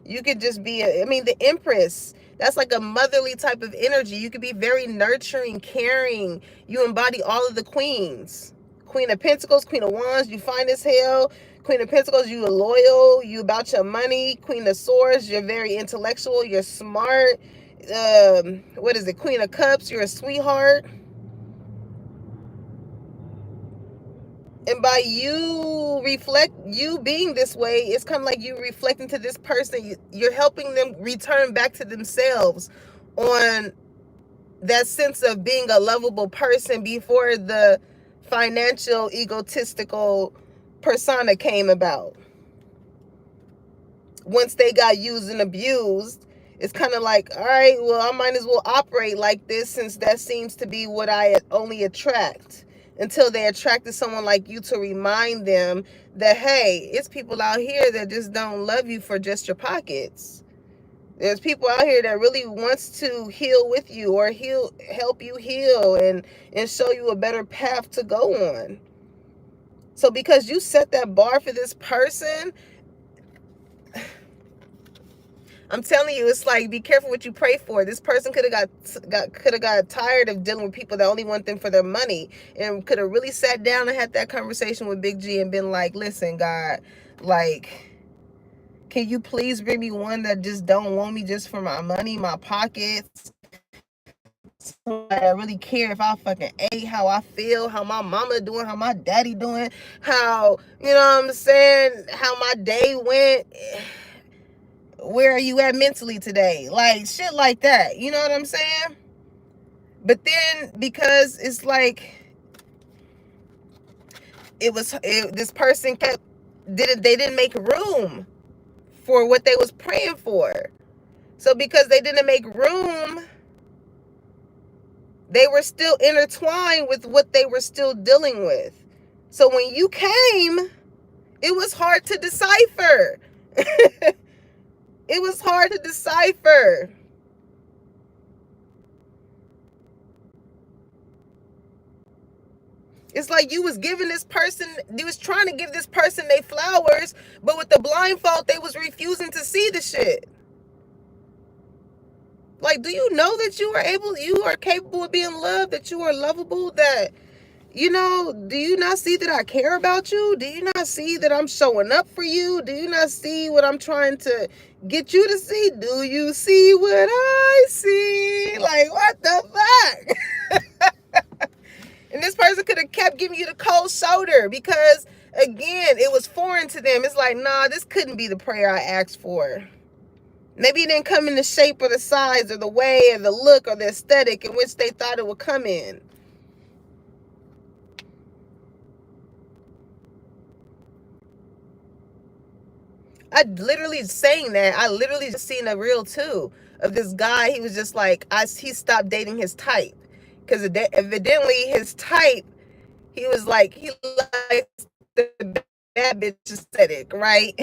You could just be, the Empress, that's like a motherly type of energy. You could be very nurturing, caring. You embody all of the queens. Queen of Pentacles, Queen of Wands, you fine as hell. Queen of Pentacles, you are loyal, you about your money. Queen of Swords, you're very intellectual, you're smart. What is it? Queen of Cups, you're a sweetheart. And by you being this way, it's kind of like you reflecting to this person. You're helping them return back to themselves on that sense of being a lovable person before the financial, egotistical persona came about. Once they got used and abused, it's kind of like, all right, well, I might as well operate like this since that seems to be what I only attract. Until they attracted someone like you to remind them that, hey, it's people out here that just don't love you for just your pockets. There's people out here that really wants to heal with you or help you heal and show you a better path to go on. So because you set that bar for this person, I'm telling you, it's like, be careful what you pray for. This person could have got tired of dealing with people that only want them for their money, and could have really sat down and had that conversation with Big G and been like, listen, God, like, can you please bring me one that just don't want me just for my money, my pockets? I really care if I fucking ate, how I feel, how my mama doing, how my daddy doing, how, you know what I'm saying, how my day went. Where are you at mentally today? Like, shit like that. You know what I'm saying? But then, because it's like, this person they didn't make room for what they was praying for. So because they didn't make room, they were still intertwined with what they were still dealing with. So when you came, it was hard to decipher. It was hard to decipher. It's like you was giving this person, you was trying to give this person their flowers, but with the blindfold, they was refusing to see the shit. Like, do you know that you are capable of being loved, that you are lovable, that, you know, do you not see that I care about you? Do you not see that I'm showing up for you? Do you not see what I'm trying to get you to see? Do you see what I see? Like, what the fuck? And this person could have kept giving you the cold shoulder because, again, it was foreign to them. It's like, nah, this couldn't be the prayer I asked for. Maybe it didn't come in the shape or the size or the way or the look or the aesthetic in which they thought it would come in. I literally saying that. I literally just seen a reel too of this guy. He was just like, he stopped dating his type. Because evidently his type, he was like, he likes the bad bitch aesthetic, right?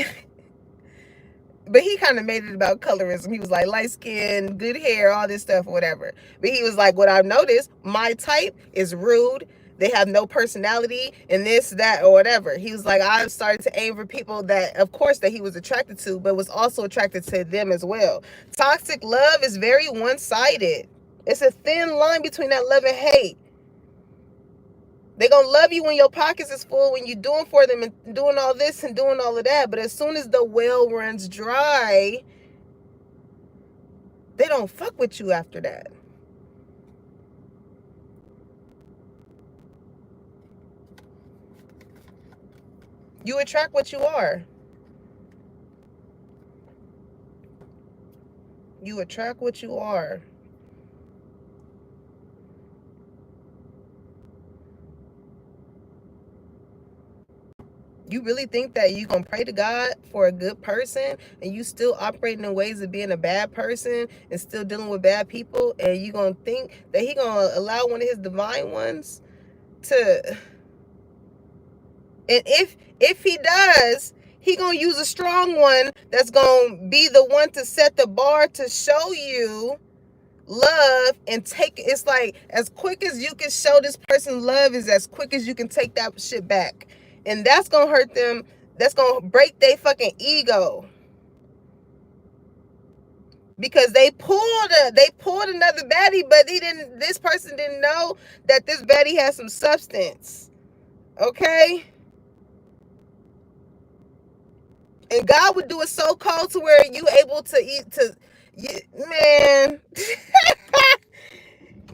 But he kind of made it about colorism. He was like, light skin, good hair, all this stuff, whatever. But he was like, what I've noticed, my type is rude, they have no personality and this, that, or whatever. He was like, I started to aim for people that, of course, that he was attracted to, but was also attracted to them as well. Toxic love is very one-sided. It's a thin line between that love and hate. They're going to love you when your pockets is full, when you're doing for them and doing all this and doing all of that. But as soon as the well runs dry, they don't fuck with you after that. You attract what you are. You attract what you are. You really think that you gonna pray to God for a good person and you still operating in ways of being a bad person and still dealing with bad people, and you gonna think that he gonna allow one of his divine ones to, and if he does, he gonna use a strong one that's gonna be the one to set the bar to show you love and take. It's like as quick as you can show this person love is as quick as you can take that shit back, and that's gonna hurt them. That's gonna break their fucking ego, because they pulled another baddie, but this person didn't know that this baddie has some substance. Okay. And God would do it so cold to where you able to eat man.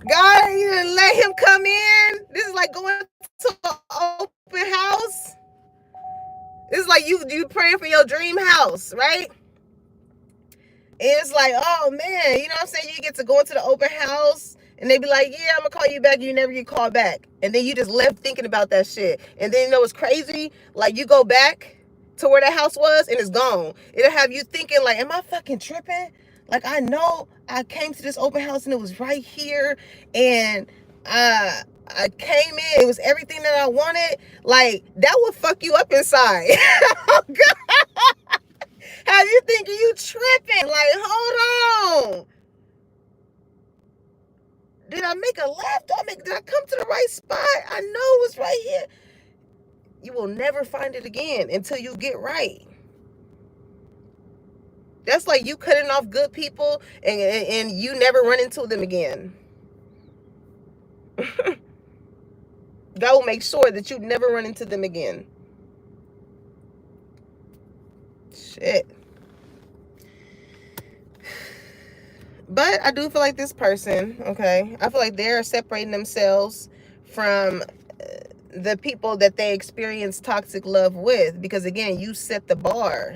God, you didn't let him come in. This is like going to an open house. It's like you praying for your dream house, right? And it's like, oh man, you know what I'm saying? You get to go into the open house and they be like, yeah, I'm gonna call you back. You never get called back. And then you just left thinking about that shit. And then you know what's crazy? Like you go back to where that house was and it's gone. It'll have you thinking like, am I fucking tripping? Like I know I came to this open house and it was right here, and I came in, it was everything that I wanted. Like that would fuck you up inside. Oh God. Have you thinking you tripping? Like, hold on. Did I make a left? Did I come to the right spot? I know it was right here. You will never find it again until you get right. That's like you cutting off good people and you never run into them again. God will make sure that you never run into them again. Shit. But I do feel like this person, okay, I feel like they're separating themselves from the people that they experience toxic love with, because again, you set the bar.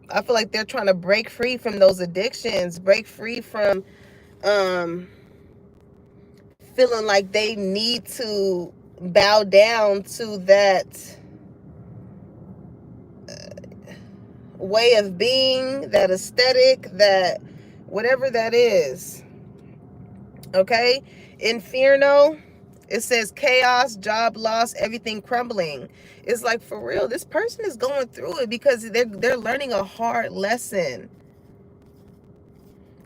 I feel like they're trying to break free from those addictions, break free from feeling like they need to bow down to that way of being, that aesthetic, that whatever that is. Okay? Inferno, it says chaos, job loss, everything crumbling. It's like, for real, this person is going through it because they're learning a hard lesson.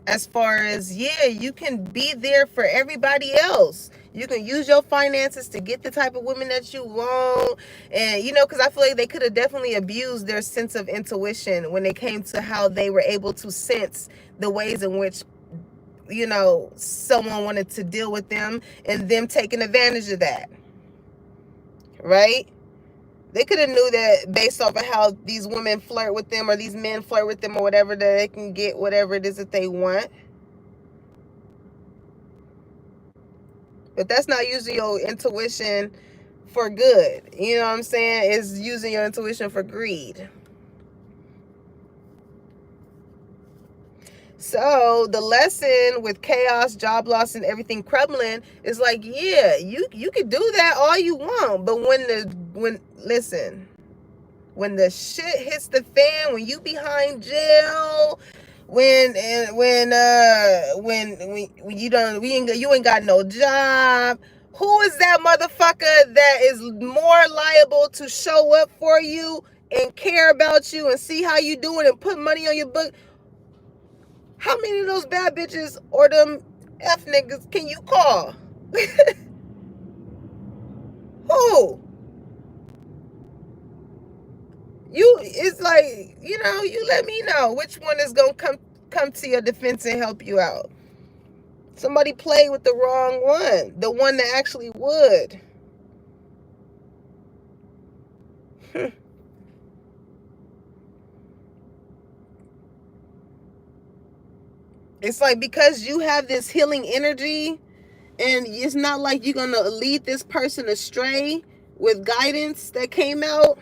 As far as, yeah, you can be there for everybody else. You can use your finances to get the type of women that you want. And, you know, because I feel like they could have definitely abused their sense of intuition when it came to how they were able to sense the ways in which, you know, someone wanted to deal with them and them taking advantage of that. Right? They could have knew that based off of how these women flirt with them or these men flirt with them or whatever, that they can get whatever it is that they want. But that's not using your intuition for good. You know what I'm saying? It's using your intuition for greed. So the lesson with chaos, job loss, and everything crumbling is like, yeah, you can do that all you want, but listen, when the shit hits the fan, when you behind jail, when you ain't got no job, who is that motherfucker that is more liable to show up for you and care about you and see how you doing and put money on your book? How many of those bad bitches or them F niggas can you call? Who? It's like, you let me know which one is gonna come to your defense and help you out. Somebody played with the wrong one, the one that actually would. It's like, because you have this healing energy, and it's not like you're gonna lead this person astray with guidance that came out.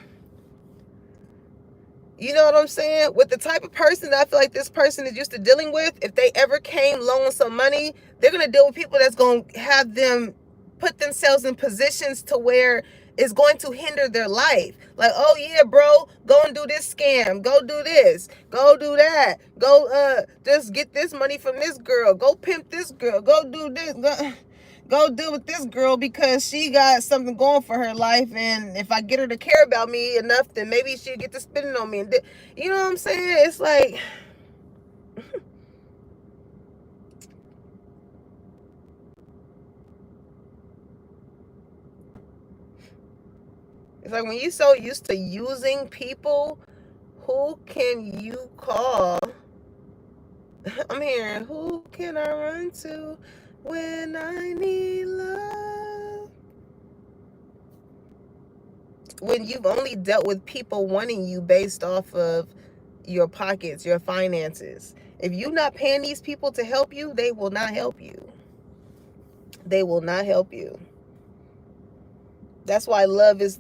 You know what I'm saying? With the type of person that I feel like this person is used to dealing with, if they ever came low on some money, they're going to deal with people that's going to have them put themselves in positions to where it's going to hinder their life. Like, oh yeah, bro, go and do this scam. Go do this. Go do that. Go just get this money from this girl. Go pimp this girl. Go do this. Go deal with this girl because she got something going for her life, and if I get her to care about me enough, then maybe she'll get to spending on me. And you know what I'm saying? It's like, it's like when you're so used to using people, who can you call? I'm hearing, who can I run to when I need love? When you've only dealt with people wanting you based off of your pockets, your finances. If you're not paying these people to help you, they will not help you. They will not help you. That's why love is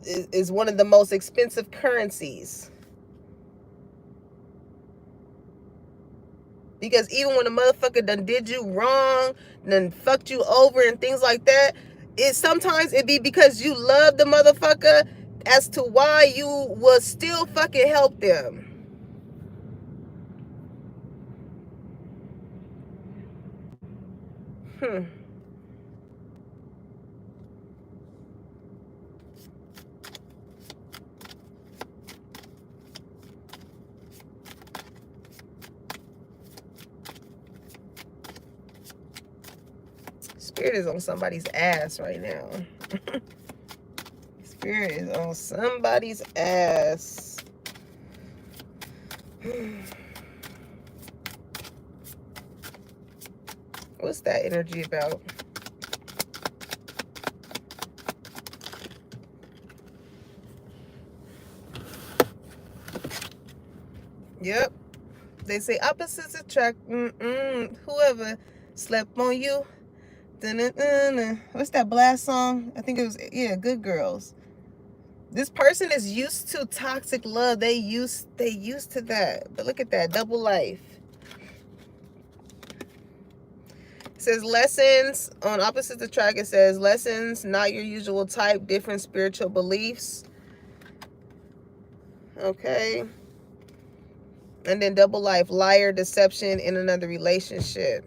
is one of the most expensive currencies. Because even when a motherfucker done did you wrong, done fucked you over and things like that, sometimes it be because you love the motherfucker as to why you will still fucking help them. Spirit is on somebody's ass right now. Spirit is on somebody's ass. What's that energy about? Yep. They say opposites attract. Whoever slept on you. Dun-dun-dun-dun. What's that Blast song? I think it was, yeah, Good Girls. This person is used to toxic love. They used to that. But look at that, double life. It says lessons on opposites attract. It says lessons, not your usual type, different spiritual beliefs. Okay. And then double life, liar, deception in another relationship.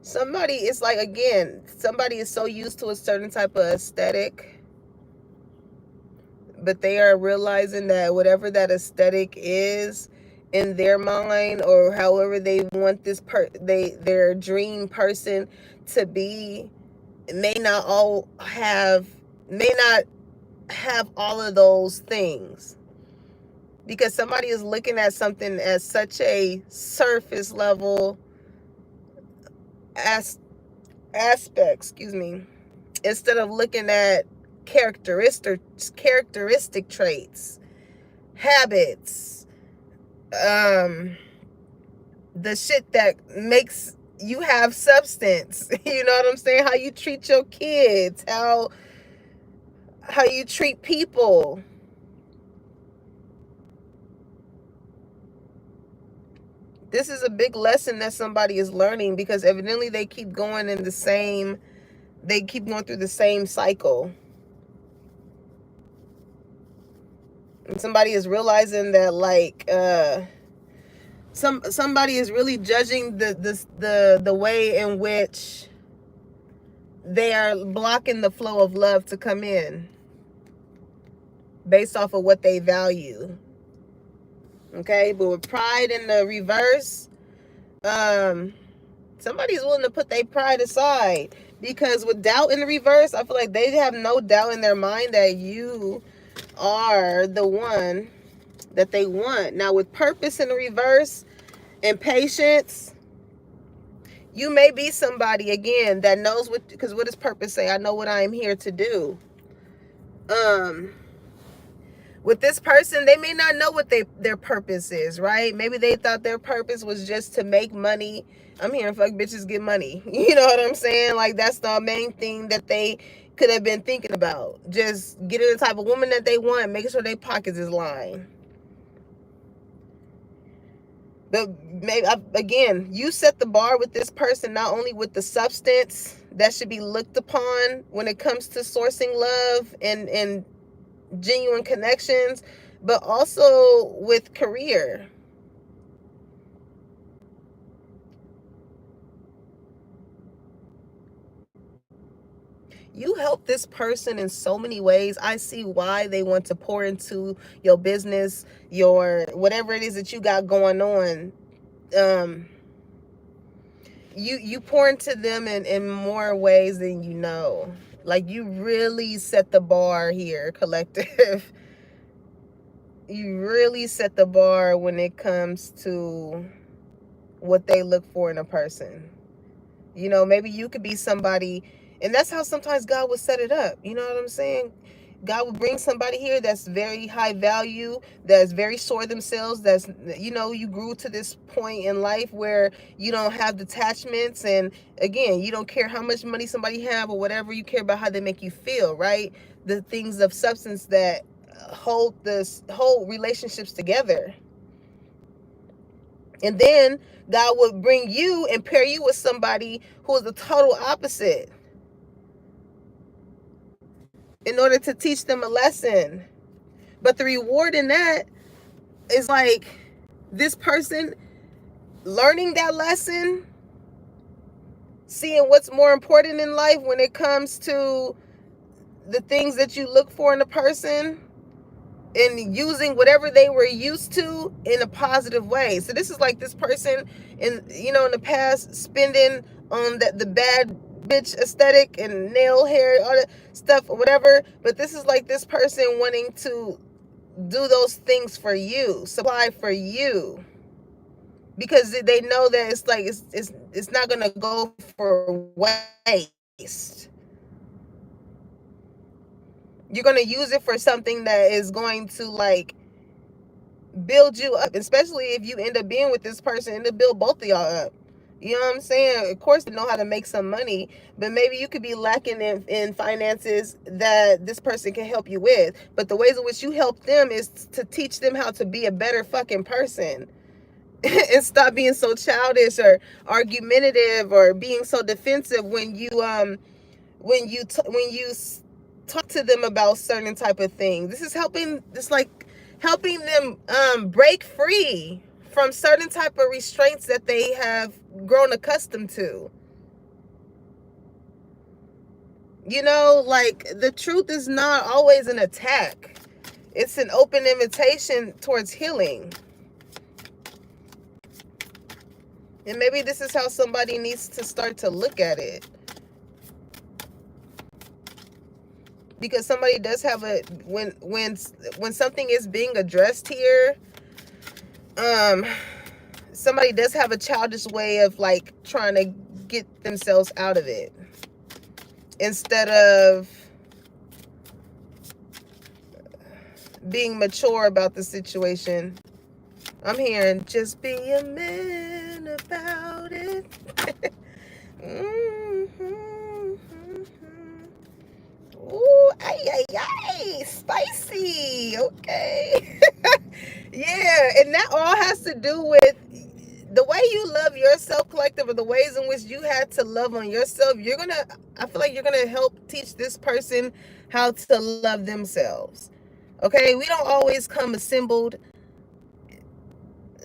Somebody is like, again, somebody is so used to a certain type of aesthetic, but they are realizing that whatever that aesthetic is in their mind, or however they want this their dream person to be, may not have all of those things, because somebody is looking at something as such a surface level aspect, instead of looking at characteristic traits, habits, the shit that makes you have substance. You know what I'm saying? How you treat your kids, how you treat people. This is a big lesson that somebody is learning, because evidently they keep going through the same cycle. And somebody is realizing that, like, somebody is really judging the way in which they are blocking the flow of love to come in based off of what they value. Okay, but with pride in the reverse, somebody's willing to put their pride aside, because with doubt in the reverse, I feel like they have no doubt in their mind that you are the one that they want. Now with purpose in the reverse and patience, you may be somebody again that knows what, because what does purpose say? I know what I am here to do. With this person, they may not know what their purpose is, right? Maybe they thought their purpose was just to make money. I'm here to fuck bitches, get money. You know what I'm saying? Like, that's the main thing that they could have been thinking about. Just getting the type of woman that they want, making sure their pockets is lined. But maybe, again, you set the bar with this person, not only with the substance that should be looked upon when it comes to sourcing love and genuine connections, but also with career. You help this person in so many ways. I see why they want to pour into your business, your whatever it is that you got going on. You pour into them in more ways than you know. Like, you really set the bar here, collective. You really set the bar when it comes to what they look for in a person. You know, maybe you could be somebody, and that's how sometimes God would set it up. You know what I'm saying? God would bring somebody here that's very high value, that's very sure themselves, that's, you know, you grew to this point in life where you don't have detachments, and again, you don't care how much money somebody have or whatever, you care about how they make you feel, right? The things of substance that hold relationships together. And then God would bring you and pair you with somebody who is the total opposite in order to teach them a lesson. But the reward in that is like this person learning that lesson, seeing what's more important in life when it comes to the things that you look for in a person, and using whatever they were used to in a positive way. So this is like this person in, you know, in the past spending on the bad bitch aesthetic and nail hair, all that stuff or whatever. But this is like this person wanting to do those things for you, supply for you, because they know that it's like it's not gonna go for waste. You're gonna use it for something that is going to like build you up, especially if you end up being with this person and to build both of y'all up. You know what I'm saying? Of course, they know how to make some money, but maybe you could be lacking in finances that this person can help you with. But the ways in which you help them is to teach them how to be a better fucking person and stop being so childish or argumentative or being so defensive when you talk to them about certain type of things. This is helping. This like helping them break free from certain type of restraints that they have grown accustomed to. You know, like, the truth is not always an attack. It's an open invitation towards healing. And maybe this is how somebody needs to start to look at it. Because somebody does have a, when something is being addressed here, somebody does have a childish way of like trying to get themselves out of it instead of being mature about the situation. I'm hearing just be a man about it. Ooh, ay, ay, ay, spicy. Okay. Yeah, and that all has to do with the way you love yourself, collective, or the ways in which you had to love on yourself. I feel like you're gonna help teach this person how to love themselves. Okay, we don't always come assembled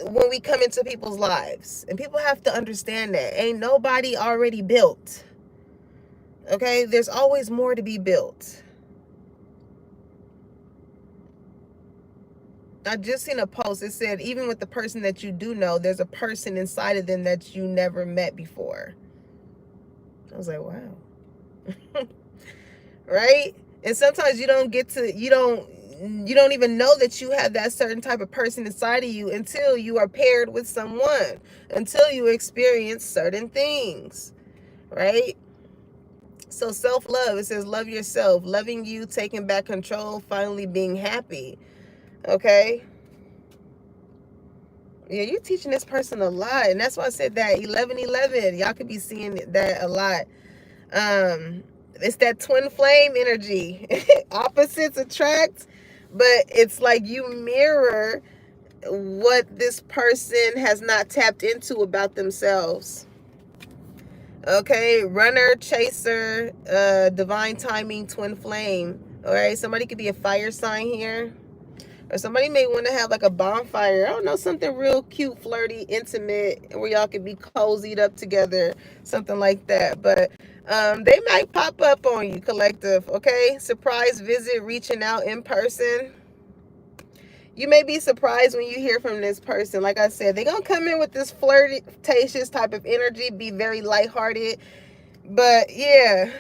when we come into people's lives, and people have to understand that ain't nobody already built. Okay, there's always more to be built. I just seen a post. It said, even with the person that you do know, there's a person inside of them that you never met before. I was like, wow. Right? And sometimes you don't even know that you have that certain type of person inside of you until you are paired with someone, until you experience certain things, right? So self-love, it says love yourself, loving you, taking back control, finally being happy. Okay? Yeah, you're teaching this person a lot. And that's why I said that 1111. Y'all could be seeing that a lot. It's that twin flame energy. Opposites attract, but it's like you mirror what this person has not tapped into about themselves. Okay, runner, chaser, divine timing, twin flame. All right, somebody could be a fire sign here. Or somebody may want to have like a bonfire. I don't know, something real cute, flirty, intimate, where y'all can be cozied up together, something like that. But they might pop up on you, collective, okay? Surprise visit, reaching out in person. You may be surprised when you hear from this person. Like I said, they're going to come in with this flirtatious type of energy, be very lighthearted. But yeah,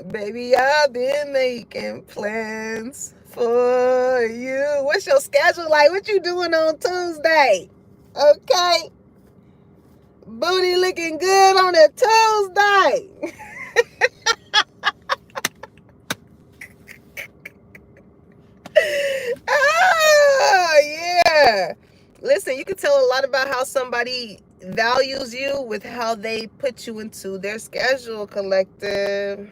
baby, I've been making plans for you. What's your schedule like? What you doing on Tuesday? Okay. Booty looking good on a Tuesday. Oh, yeah. Listen, you can tell a lot about how somebody values you with how they put you into their schedule, collective.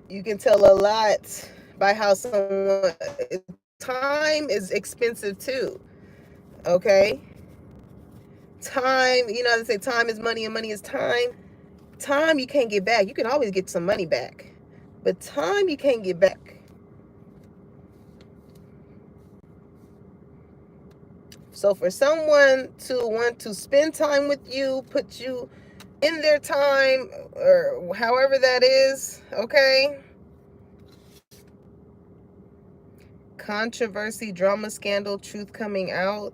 You can tell a lot by how someone, time is expensive too. Okay? Time, you know, they say time is money and money is time. Time you can't get back. You can always get some money back, but time you can't get back. So for someone to want to spend time with you, put you in their time, or however that is, okay? Controversy, drama, scandal, truth coming out.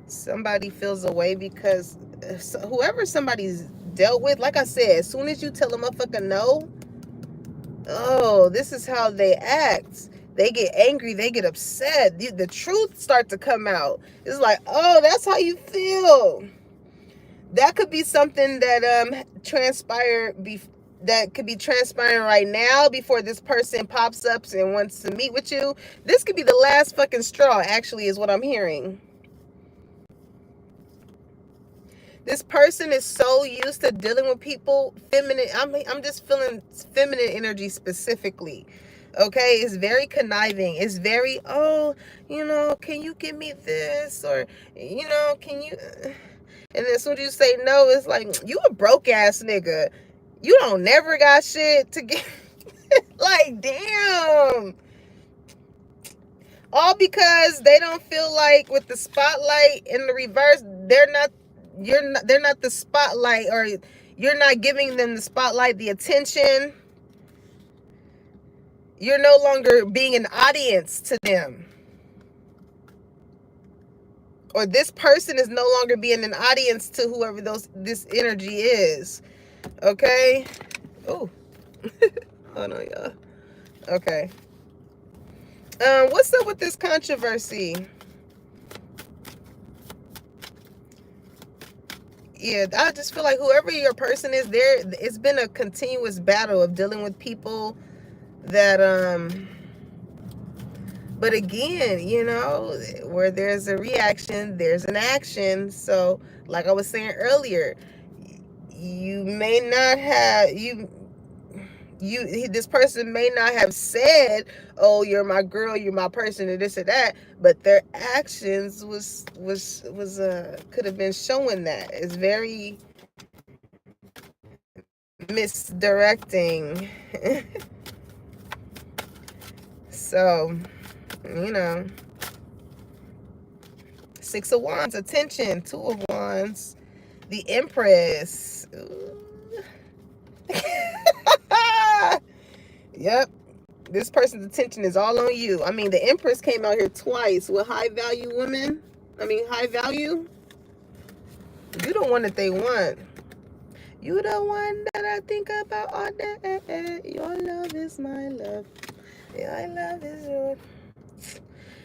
Somebody feels away because whoever somebody's dealt with, like I said, as soon as you tell a motherfucker no, oh, this is how they act. They get angry, they get upset. The truth starts to come out. It's like, oh, that's how you feel. That could be something that transpired that could be transpiring right now before this person pops up and wants to meet with you. This could be the last fucking straw, actually, is what I'm hearing. This person is so used to dealing with people, feminine. I'm just feeling feminine energy specifically. Okay, it's very conniving. It's very, oh, you know, can you give me this? Or, you know, can you? And as soon as you say no, it's like, you a broke ass nigga. You don't never got shit to get. Like, damn. All because they don't feel like with the spotlight in the reverse, they're not the spotlight, or you're not giving them the spotlight, the attention. You're no longer being an audience to them. Or this person is no longer being an audience to whoever this energy is. Okay? Oh. Oh no, y'all. Okay. What's up with this controversy? Yeah, I just feel like whoever your person is there, it's been a continuous battle of dealing with people that but again, you know, where there's a reaction, there's an action. So like I was saying earlier, you may not have this person may not have said, oh, you're my girl, you're my person, or this or that, but their actions was could have been showing that. It's very misdirecting. So, you know, 6 of Wands, attention. 2 of Wands, The Empress. Yep. This person's attention is all on you. I mean, the Empress came out here twice with high value women. I mean, high value. You the one that they want. You the one that I think about all day. Your love is my love. Your love is yours.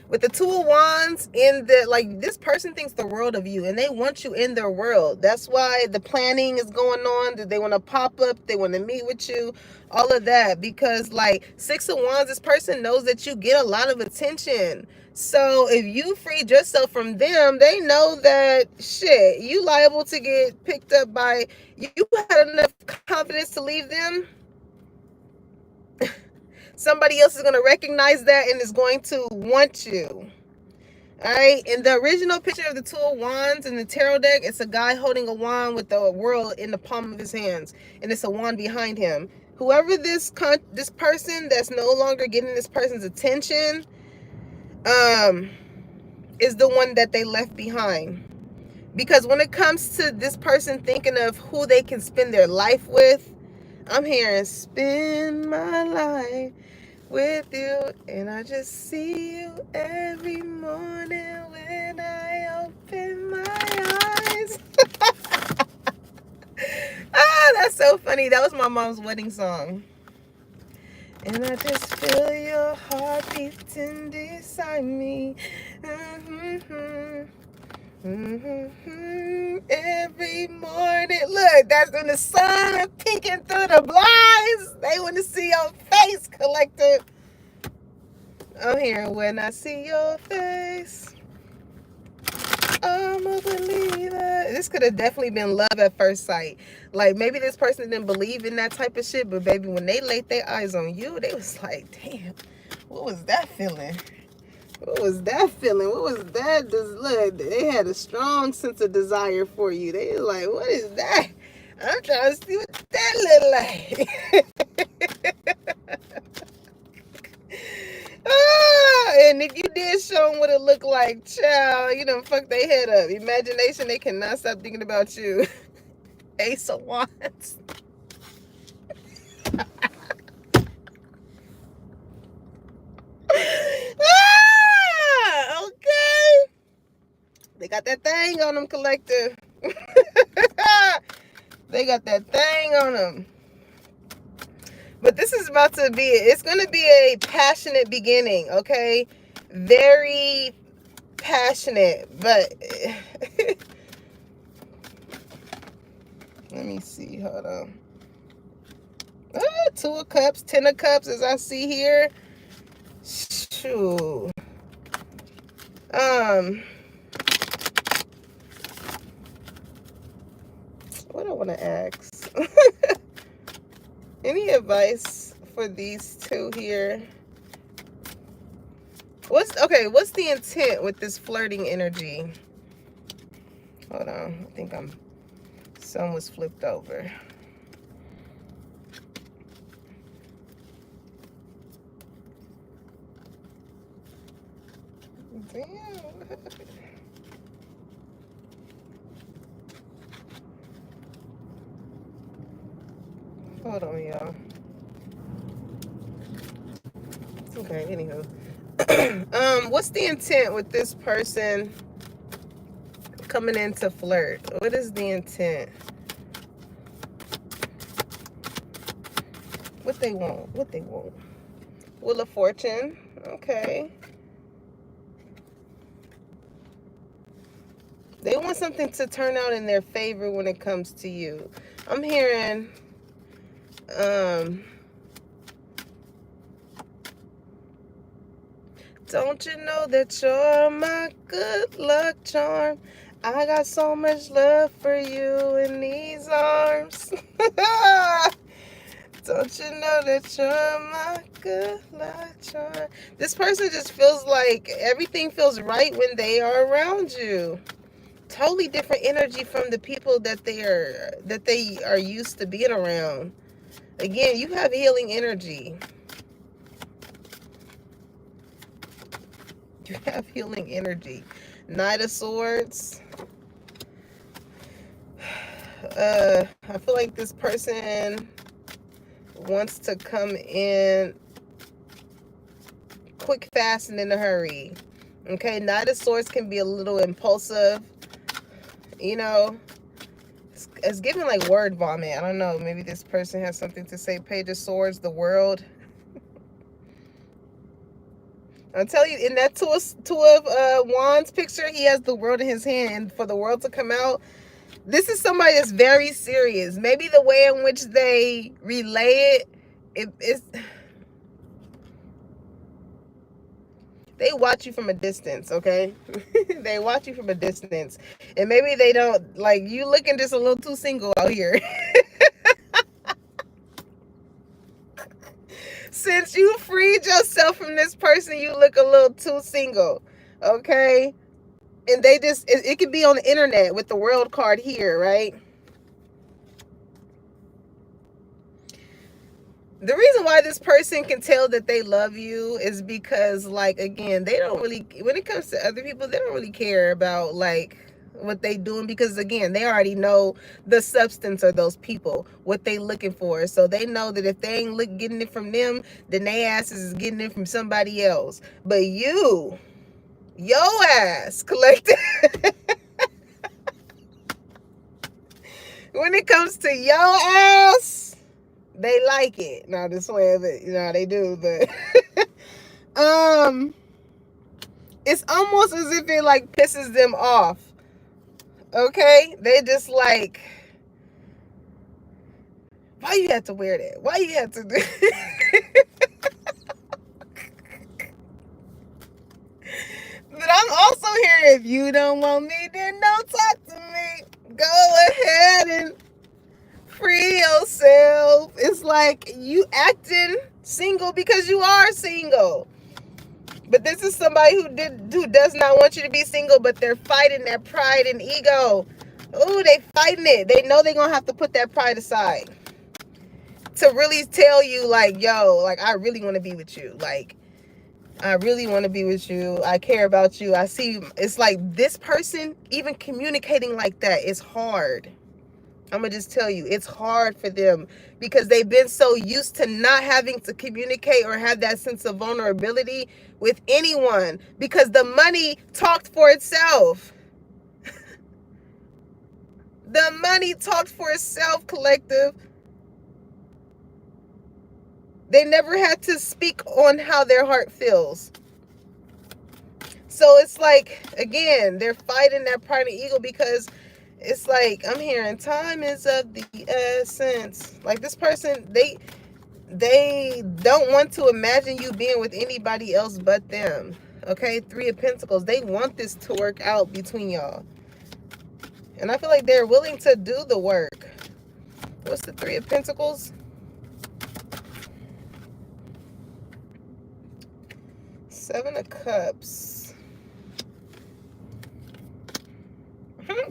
With the Two of Wands in the, like, this person thinks the world of you and they want you in their world. That's why the planning is going on. They want to pop up. They want to meet with you. All of that. Because, like, Six of Wands, this person knows that you get a lot of attention. So if you freed yourself from them, they know that, shit, you liable to get picked up by, you had enough confidence to leave them. Somebody else is going to recognize that and is going to want you. All right. In the original picture of the Two of Wands in the tarot deck, it's a guy holding a wand with the world in the palm of his hands. And it's a wand behind him. Whoever this person that's no longer getting this person's attention is the one that they left behind. Because when it comes to this person thinking of who they can spend their life with, I'm hearing spend my life with you, and I just see you every morning when I open my eyes. That's so funny. That was my mom's wedding song. And I just feel your heart beating beside me. Every morning. Look, that's when the sun peeking through the blinds. They want to see your face, collective. I'm hearing when I see your face, I'm a believer. This could have definitely been love at first sight. Like, maybe this person didn't believe in that type of shit, but baby, when they laid their eyes on you, they was like, damn, what was that feeling? What was that feeling? What was that? Look, they had a strong sense of desire for you. They were like, what is that? I'm trying to see what that look like. And if you did show them what it looked like, child, you done fucked their head up. Imagination, they cannot stop thinking about you. Ace of Wands. Okay. They got that thing on them, collective. They got that thing on them. But this is about to be, it's going to be a passionate beginning, okay? Very passionate, but let me see, hold on. Two of Cups, 10 of Cups, as I see here. Shoot. What do I want to ask? Any advice for these two here? What's the intent with this flirting energy? Hold on. I think some was flipped over. Damn. Hold on, y'all. Okay, anywho. What's the intent with this person coming in to flirt? What is the intent? What they want? What they want? Wheel of Fortune. Okay. They want something to turn out in their favor when it comes to you. I'm hearing, don't you know that you're my good luck charm? I got so much love for you in these arms. Don't you know that you're my good luck charm? This person just feels like everything feels right when they are around you. Totally different energy from the people that they are used to being around. Again, you have healing energy. You have healing energy. Knight of Swords. I feel like this person wants to come in quick, fast, and in a hurry. Okay, Knight of Swords can be a little impulsive. You know, it's giving like word vomit. I don't know. Maybe this person has something to say. Page of Swords, the world. I'll tell you, in that two of Wands picture, he has the world in his hand. And for the world to come out, this is somebody that's very serious. Maybe the way in which they relay it's they watch you from a distance, okay? They watch you from a distance. And maybe they don't, like, you looking just a little too single out here. Since you freed yourself from this person, you look a little too single, okay? And they just, it could be on the internet with the world card here, right? The reason why this person can tell that they love you is because, like, again, they don't really, when it comes to other people, they don't really care about, like, what they doing, because, again, they already know the substance of those people, what they looking for. So they know that if they ain't getting it from them, then they asses is getting it from somebody else. But you, your ass, collective, when it comes to your ass, they like it. No, this way of it, you know, they do, but it's almost as if it like pisses them off. Okay? They just like, why you have to wear that? Why you have to do But I'm also here. If you don't want me, then don't talk to me. Go ahead and free yourself. It's like you acting single because you are single. But this is somebody who does not want you to be single, but they're fighting that pride and ego. Ooh, they fighting it. They know they're gonna have to put that pride aside to really tell you, like, yo, like, I really want to be with you. Like, I really want to be with you. I care about you. I see you. It's like this person, even communicating like that is hard. I'm going to just tell you, it's hard for them because they've been so used to not having to communicate or have that sense of vulnerability with anyone because the money talked for itself. The money talked for itself, collective. They never had to speak on how their heart feels. So it's like, again, they're fighting that pride and ego because it's like, I'm hearing time is of the essence. Like this person, they don't want to imagine you being with anybody else but them. Okay, Three of Pentacles. They want this to work out between y'all. And I feel like they're willing to do the work. What's the Three of Pentacles? Seven of Cups.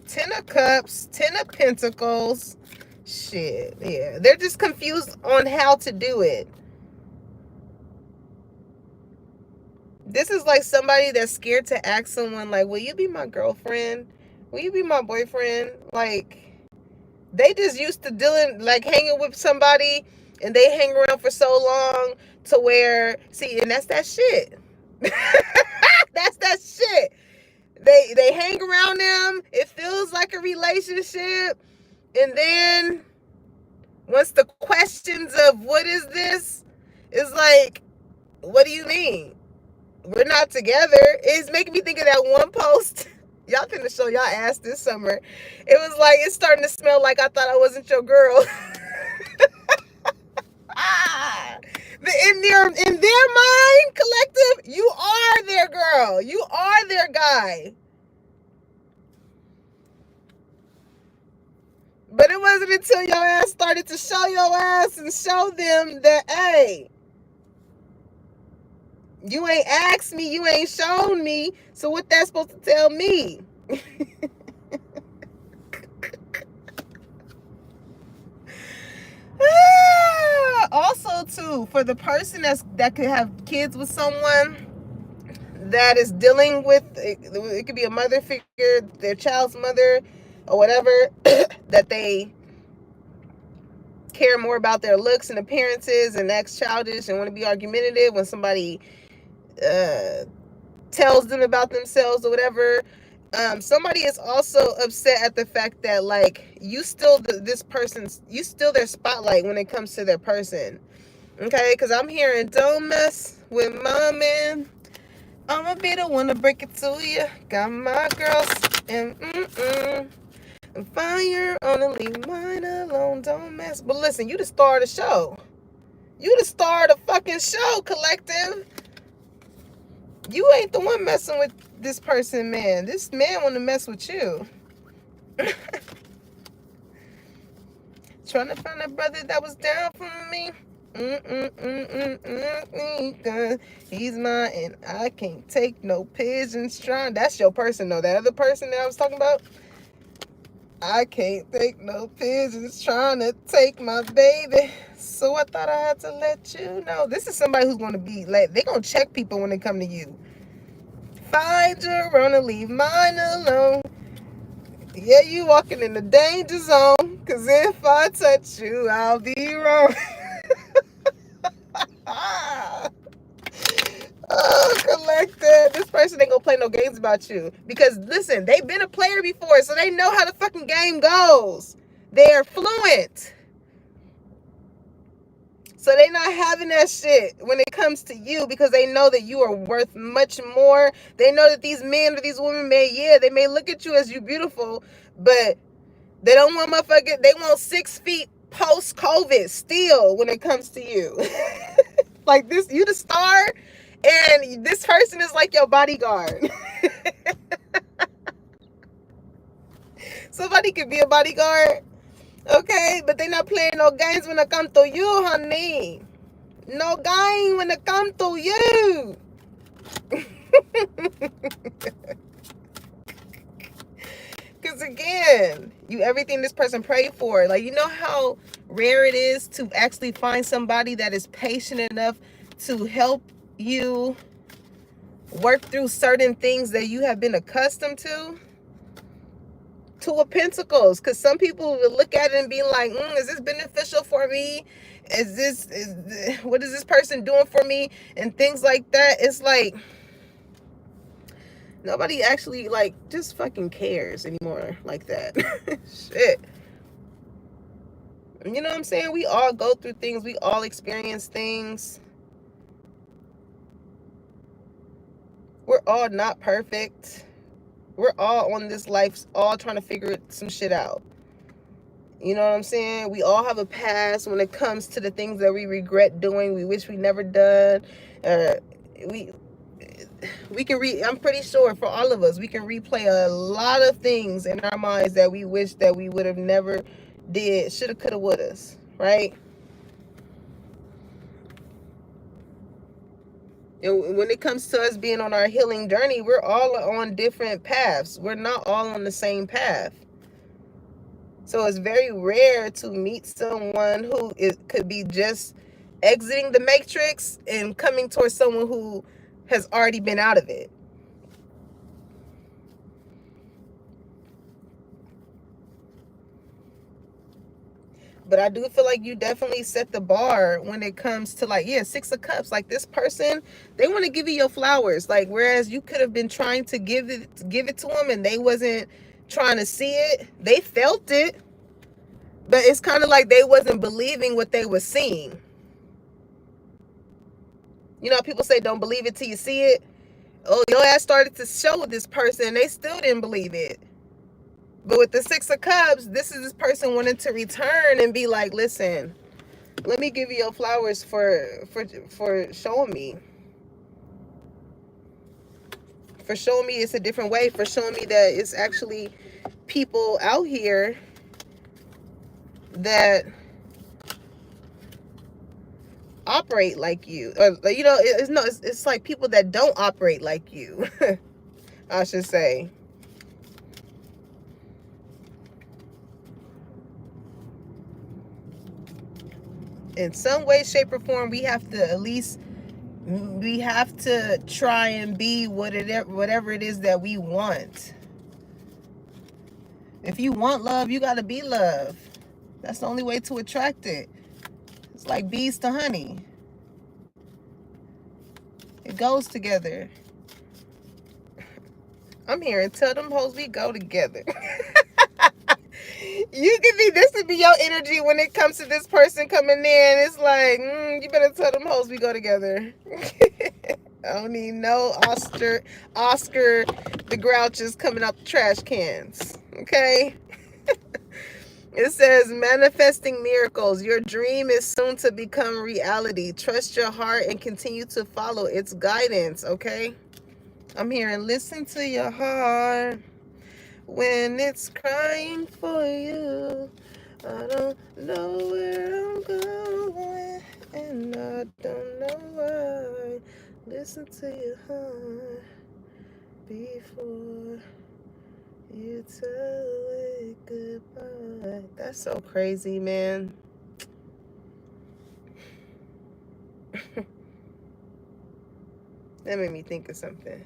10 of Cups, 10 of Pentacles. Shit, yeah. They're just confused on how to do it. This is like somebody that's scared to ask someone, like, will you be my girlfriend? Will you be my boyfriend? Like, they just used to dealing, like, hanging with somebody, and they hang around for so long to where, see, and that's that shit. That's that shit. They hang around them. It feels like a relationship. And then once the questions of what is this is like, what do you mean? We're not together. It's making me think of that one post. Y'all finna show y'all ass this summer. It was like, it's starting to smell like I thought I wasn't your girl. In their mind, collective, you are their girl. You are their guy. But it wasn't until your ass started to show your ass and show them that, hey, you ain't asked me, you ain't shown me, so what that's supposed to tell me? Also, too, for the person that could have kids with someone that is dealing with, it could be a mother figure, their child's mother, or whatever, that they care more about their looks and appearances and act childish and want to be argumentative when somebody tells them about themselves or whatever. Somebody is also upset at the fact that, like, you still you still their spotlight when it comes to their person. Okay, because I'm hearing, don't mess with my man. I'ma be the one to break it to you. Got my girls and fire on and leave mine alone. Don't mess. But listen, you the star of the show. You the star of the fucking show, collective. You ain't the one messing with this person, man. This man want to mess with you. Trying to find a brother that was down for me. He's mine and I can't take no pigeons trying. That's your person though. That other person that I was talking about. I can't take no pigeons trying to take my baby. So I thought I had to let you know. This is somebody who's going to be like, they're going to check people when they come to you. Find your own and leave mine alone. Yeah, you walking in the danger zone. Because if I touch you, I'll be wrong. Oh, collector. This person ain't gonna play no games about you. Because, listen, they've been a player before, so they know how the fucking game goes. They're fluent. So they're not having that shit when it comes to you because they know that you are worth much more. They know that these men or these women they may look at you as you beautiful, but they don't want they want 6 feet post-COVID still when it comes to you. Like this, you the star, and this person is like your bodyguard. Somebody could be a bodyguard, okay? But they're not playing no games when it comes to you, honey. No game when it comes to you. Because again, everything this person prayed for. Like, you know how rare it is to actually find somebody that is patient enough to help you work through certain things that you have been accustomed to? Two of Pentacles. Because some people will look at it and be like, is this beneficial for me? What is this person doing for me? And things like that. It's like, nobody actually, like, just fucking cares anymore like that. Shit. You know what I'm saying? We all go through things. We all experience things. We're all not perfect. We're all on this life, all trying to figure some shit out. You know what I'm saying? We all have a past when it comes to the things that we regret doing. We wish we never done. We can I'm pretty sure for all of us, we can replay a lot of things in our minds that we wish that we would have never did, shoulda, coulda, woulda, right? And when it comes to us being on our healing journey, we're all on different paths. We're not all on the same path. So it's very rare to meet someone who could be just exiting the matrix and coming towards someone who has already been out of it. But I do feel like you definitely set the bar when it comes to, like, yeah, 6 of Cups. Like, this person, they want to give you your flowers. Like, whereas you could have been trying to give it to them and they wasn't trying to see it. They felt it. But it's kind of like they wasn't believing what they were seeing. You know, people say don't believe it till you see it. Oh, your ass started to show this person and they still didn't believe it. But with the 6 of Cups, this person wanting to return and be like, listen, let me give you your flowers for showing me. For showing me it's a different way. For showing me that it's actually people out here that operate like you. Or, you know, it's like people that don't operate like you, I should say. In some way, shape, or form, we have to try and be whatever it is that we want. If you want love, you got to be love. That's the only way to attract it. It's like bees to honey. It goes together. I'm hearing tell them hoes we go together. You can be, this would be your energy when it comes to this person coming in. It's like, you better tell them hoes we go together. I don't need no Oscar the Grouches coming out the trash cans. Okay? It says, manifesting miracles. Your dream is soon to become reality. Trust your heart and continue to follow its guidance. Okay? I'm hearing, listen to your heart when it's crying for you. I don't know where I'm going, and I don't know why. Listen to your heart before you tell it goodbye. That's so crazy, man. That made me think of something.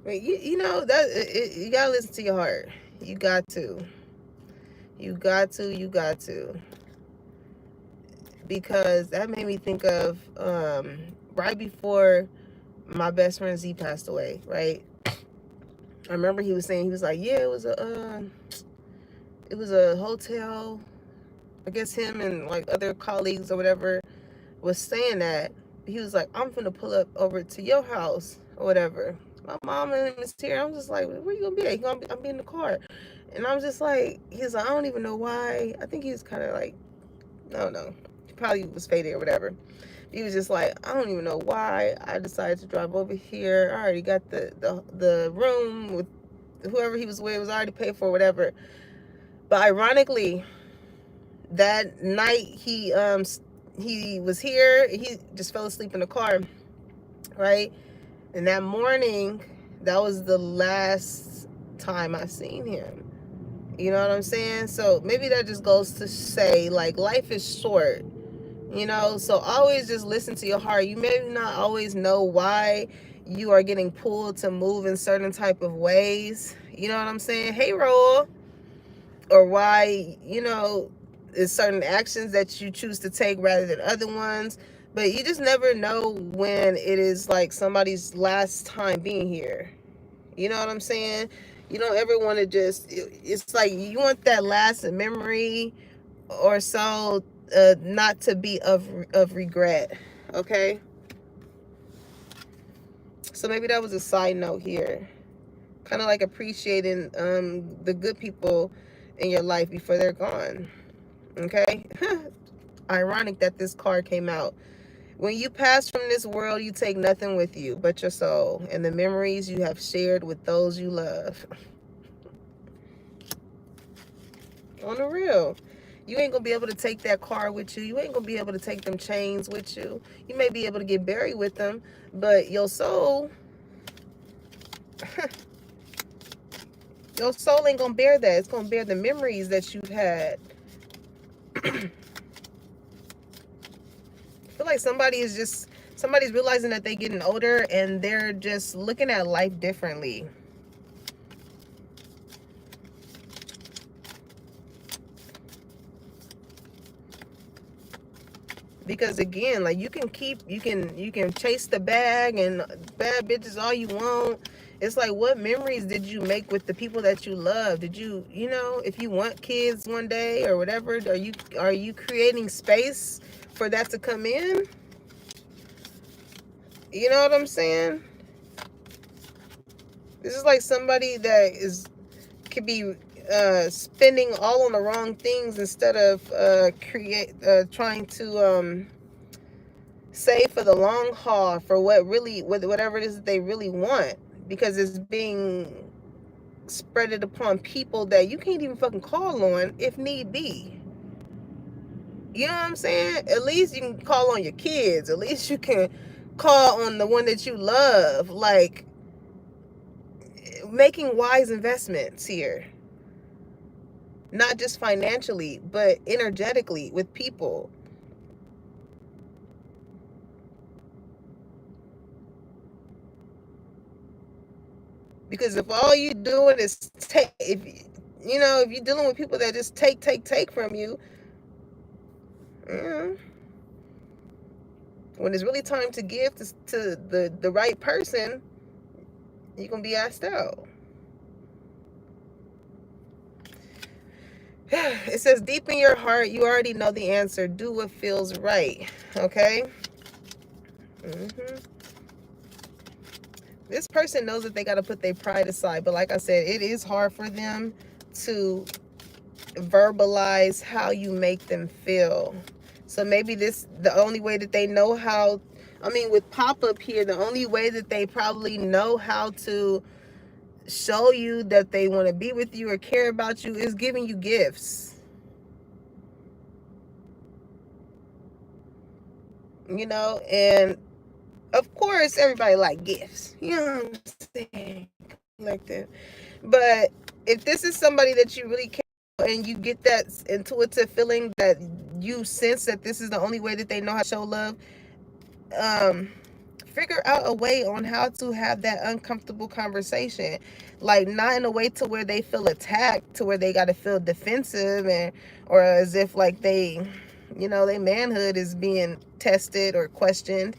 I mean, you know that you gotta listen to your heart. You got to. You got to. Because that made me think of right before my best friend Z passed away, right? I remember he was saying, he was like, yeah, it was a hotel. I guess him and like other colleagues or whatever was saying that. He was like, I'm gonna pull up over to your house or whatever. My mom and him is here. I'm just like, where you gonna be at? I'm be in the car. And I'm just like, he's like, I don't even know why. I think he was kind of like, I don't know. He probably was faded or whatever. He was just like, I don't even know why I decided to drive over here. I already got the room with whoever he was with, was already paid for, whatever. But ironically, that night he was here. He just fell asleep in the car, right? And that morning, that was the last time I seen him. You know what I'm saying? So maybe that just goes to say, like, life is short. You know, so always just listen to your heart. You may not always know why you are getting pulled to move in certain type of ways. You know what I'm saying? Hey, Roll. Or why, you know, there's certain actions that you choose to take rather than other ones. But you just never know when it is like somebody's last time being here. You know what I'm saying? You don't ever want to just, it's like you want that last memory or so not to be of regret. Okay? So maybe that was a side note here. Kind of like appreciating the good people in your life before they're gone. Okay? Ironic that this card came out. When you pass from this world, you take nothing with you but your soul and the memories you have shared with those you love. On the real. You ain't gonna be able to take that car with you. You ain't gonna be able to take them chains with you. You may be able to get buried with them, but your soul, your soul ain't gonna bear that. It's gonna bear the memories that you've had. I feel like somebody's realizing that they're getting older and they're just looking at life differently. Because again, like you can chase the bag and bad bitches all you want. It's like, what memories did you make with the people that you love? Did you, you know, if you want kids one day or whatever, are you creating space for that to come in? You know what I'm saying? This is like somebody that could be spending all on the wrong things instead of trying to save for the long haul for whatever it is that they really want, because it's being spreaded upon people that you can't even fucking call on if need be. You know what I'm saying? At least you can call on your kids. At least you can call on the one that you love. Like, making wise investments here. Not just financially, but energetically with people. Because if all you doing is you know, if you're dealing with people that just take from you, when it's really time to give to the right person, you're gonna be asked out. It says, deep in your heart, you already know the answer. Do what feels right. Okay. This person knows that they got to put their pride aside, but like I said, it is hard for them to verbalize how you make them feel. So maybe this, the only way that they know how, I mean, with pop-up here, the only way that they probably know how to show you that they want to be with you or care about you is giving you gifts. You know, and of course everybody like gifts. You know what I'm saying? Collective. But if this is somebody that you really care about and you get that intuitive feeling that you sense that this is the only way that they know how to show love, figure out a way on how to have that uncomfortable conversation, like not in a way to where they feel attacked, to where they got to feel defensive, and or as if like they, you know, their manhood is being tested or questioned,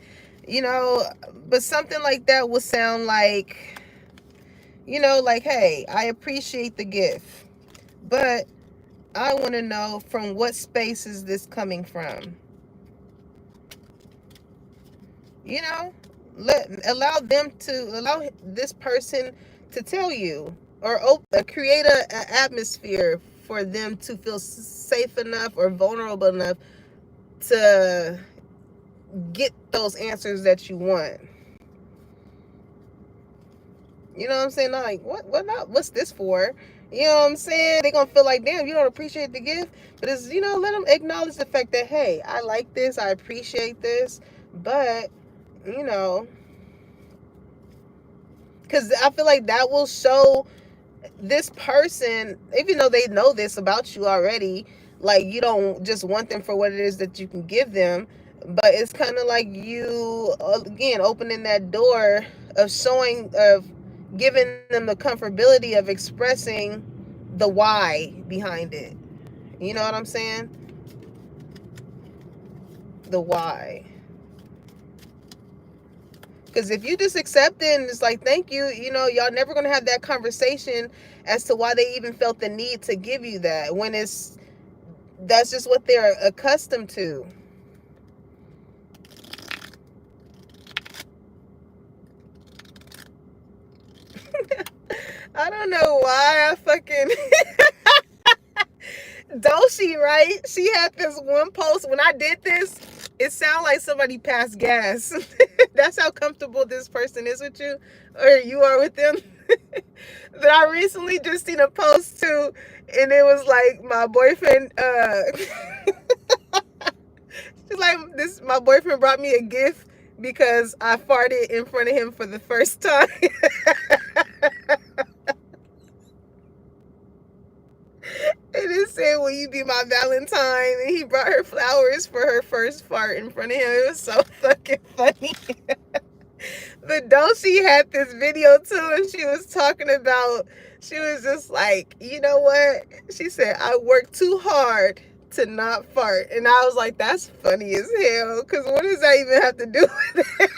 you know. But something like that will sound like, you know, like, hey, I appreciate the gift, but I want to know, from what space is this coming from? You know, allow this person to tell you, or create a atmosphere for them to feel safe enough or vulnerable enough to get those answers that you want. You know what I'm saying? Not like, what's this for? You know what I'm saying? They're gonna feel like, damn, you don't appreciate the gift. But it's, you know, let them acknowledge the fact that, hey, I like this, I appreciate this, but, you know, because I feel like that will show this person, even though they know this about you already, like, you don't just want them for what it is that you can give them, but it's kind of like you, again, opening that door of showing, of giving them the comfortability of expressing the why behind it. You know what I'm saying? The why. Because if you just accept it and it's like, thank you, you know, y'all never going to have that conversation as to why they even felt the need to give you that, when that's just what they're accustomed to. I don't know why I fucking Doshi, right? She had this one post. When I did this, it sounded like somebody passed gas. That's how comfortable this person is with you, or you are with them. But I recently just seen a post too, and it was like, my boyfriend, she's like, this, my boyfriend brought me a gift because I farted in front of him for the first time. And it said, will you be my Valentine? And he brought her flowers for her first fart in front of him. It was so fucking funny. But Doshi had this video too, and she was talking about, she was just like, you know what? She said, I worked too hard to not fart. And I was like, that's funny as hell, because what does that even have to do with it?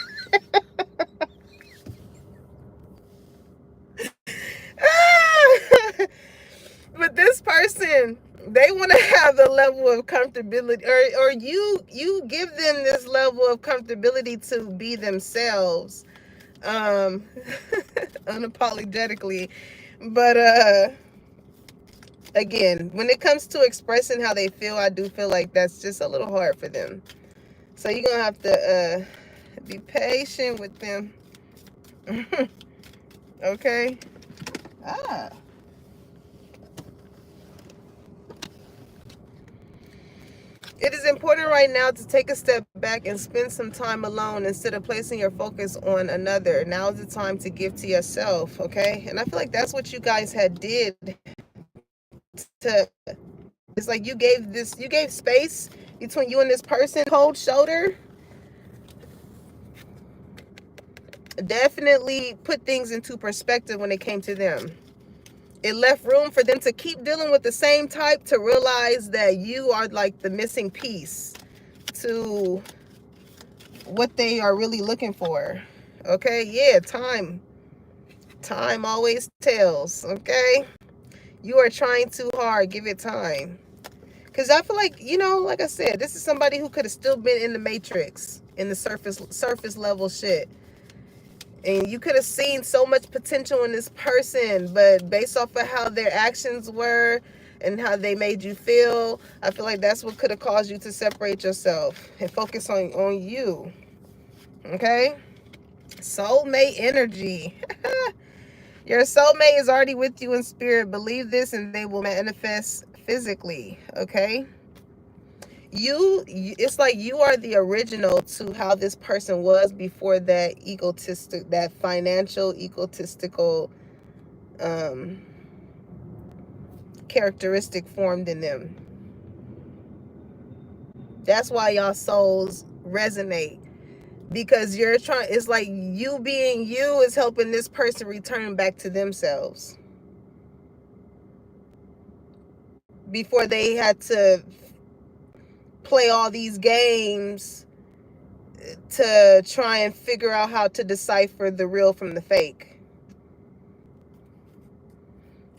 But this person, they want to have a level of comfortability, or you give them this level of comfortability to be themselves, unapologetically. But again, when it comes to expressing how they feel, I do feel like that's just a little hard for them. So you're gonna have to be patient with them. Okay. It is important right now to take a step back and spend some time alone instead of placing your focus on another. Now is the time to give to yourself, okay? And I feel like that's what you guys had did. It's like you gave space between you and this person. Cold shoulder. Definitely put things into perspective when it came to them. It left room for them to keep dealing with the same type, to realize that you are like the missing piece to what they are really looking for. Okay, yeah, time always tells. Okay, you are trying too hard, give it time. Because I feel like, you know, like I said, this is somebody who could have still been in the matrix, in the surface level shit, and you could have seen so much potential in this person, but based off of how their actions were and how they made you feel, I feel like that's what could have caused you to separate yourself and focus on you. Okay, soulmate energy. Your soulmate is already with you in spirit. Believe this and they will manifest physically. Okay, it's like you are the original to how this person was before that egotistic, that financial egotistical characteristic formed in them. That's why y'all souls resonate, because you're trying, it's like you being you is helping this person return back to themselves before they had to play all these games to try and figure out how to decipher the real from the fake.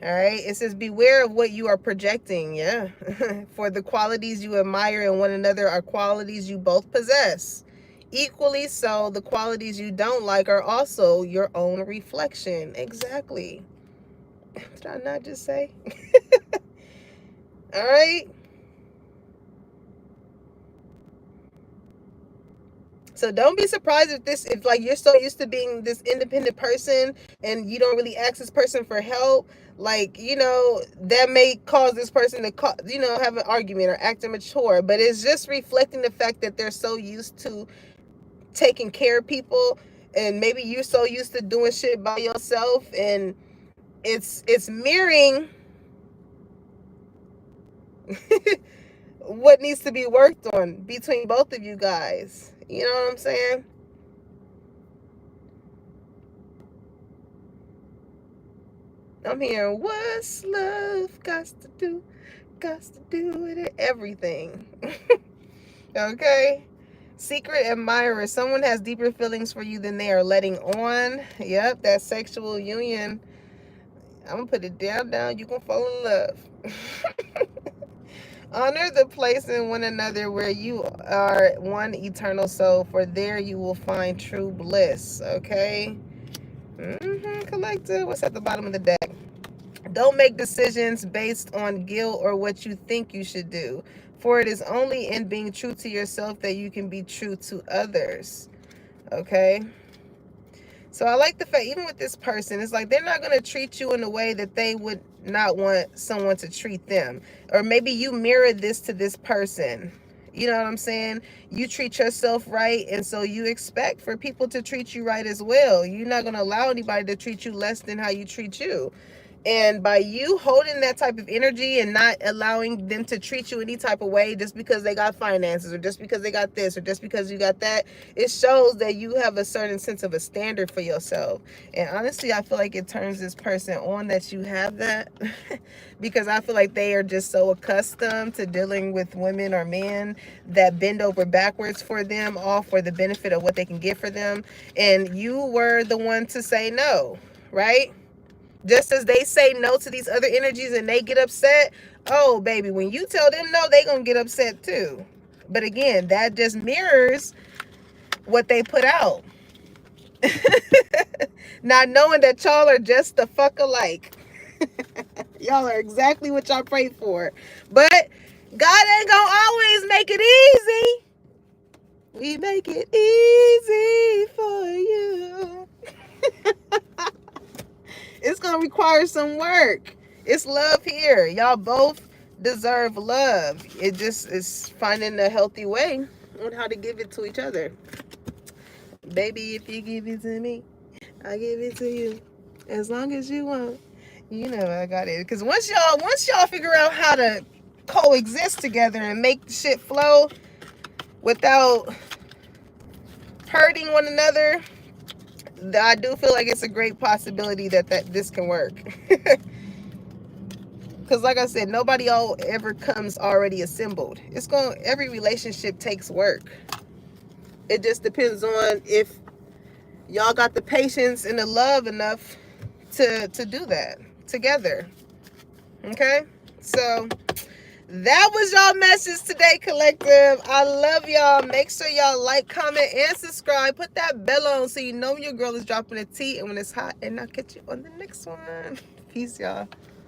All right, it says beware of what you are projecting. Yeah. For the qualities you admire in one another are qualities you both possess. Equally so, the qualities you don't like are also your own reflection. Exactly. Did I not just say? All right. So don't be surprised if like you're so used to being this independent person and you don't really ask this person for help. Like, you know, that may cause this person to, you know, have an argument or act immature. But it's just reflecting the fact that they're so used to taking care of people, and maybe you're so used to doing shit by yourself, and it's mirroring what needs to be worked on between both of you guys. You know what I'm saying? I'm hearing, what's love got to do? Got to do with it. Everything. Okay? Secret admirer. Someone has deeper feelings for you than they are letting on. Yep, that sexual union. I'm going to put it down. You going to fall in love. Honor the place in one another where you are one eternal soul, for there you will find true bliss. Okay? Collective. What's at the bottom of the deck? Don't make decisions based on guilt or what you think you should do, for it is only in being true to yourself that you can be true to others. Okay? So I like the fact, even with this person, it's like they're not going to treat you in a way that they would not want someone to treat them. Or maybe you mirror this to this person. You know what I'm saying? You treat yourself right, and so you expect for people to treat you right as well. You're not going to allow anybody to treat you less than how you treat you. And by you holding that type of energy and not allowing them to treat you any type of way just because they got finances or just because they got this or just because you got that, it shows that you have a certain sense of a standard for yourself. And honestly, I feel like it turns this person on that you have that because I feel like they are just so accustomed to dealing with women or men that bend over backwards for them, all for the benefit of what they can get for them. And you were the one to say no, right? Just as they say no to these other energies and they get upset, oh, baby, when you tell them no, they gonna get upset too. But again, that just mirrors what they put out. Not knowing that y'all are just the fuck alike. Y'all are exactly what y'all prayed for. But God ain't gonna always make it easy. We make it easy for you. It's gonna require some work. It's love here. Y'all both deserve love. It just is finding a healthy way on how to give it to each other. Baby, if you give it to me, I'll give it to you. As long as you want. You know I got it. Because once y'all figure out how to coexist together and make the shit flow without hurting one another, I do feel like it's a great possibility that this can work. Because like I said, nobody all ever comes already assembled. Every relationship takes work. It just depends on if y'all got the patience and the love enough to do that together. Okay? So that was y'all message today, collective. I love y'all. Make sure y'all like, comment, and subscribe. Put that bell on so you know when your girl is dropping a tea and when it's hot. And I'll catch you on the next one. Peace, y'all.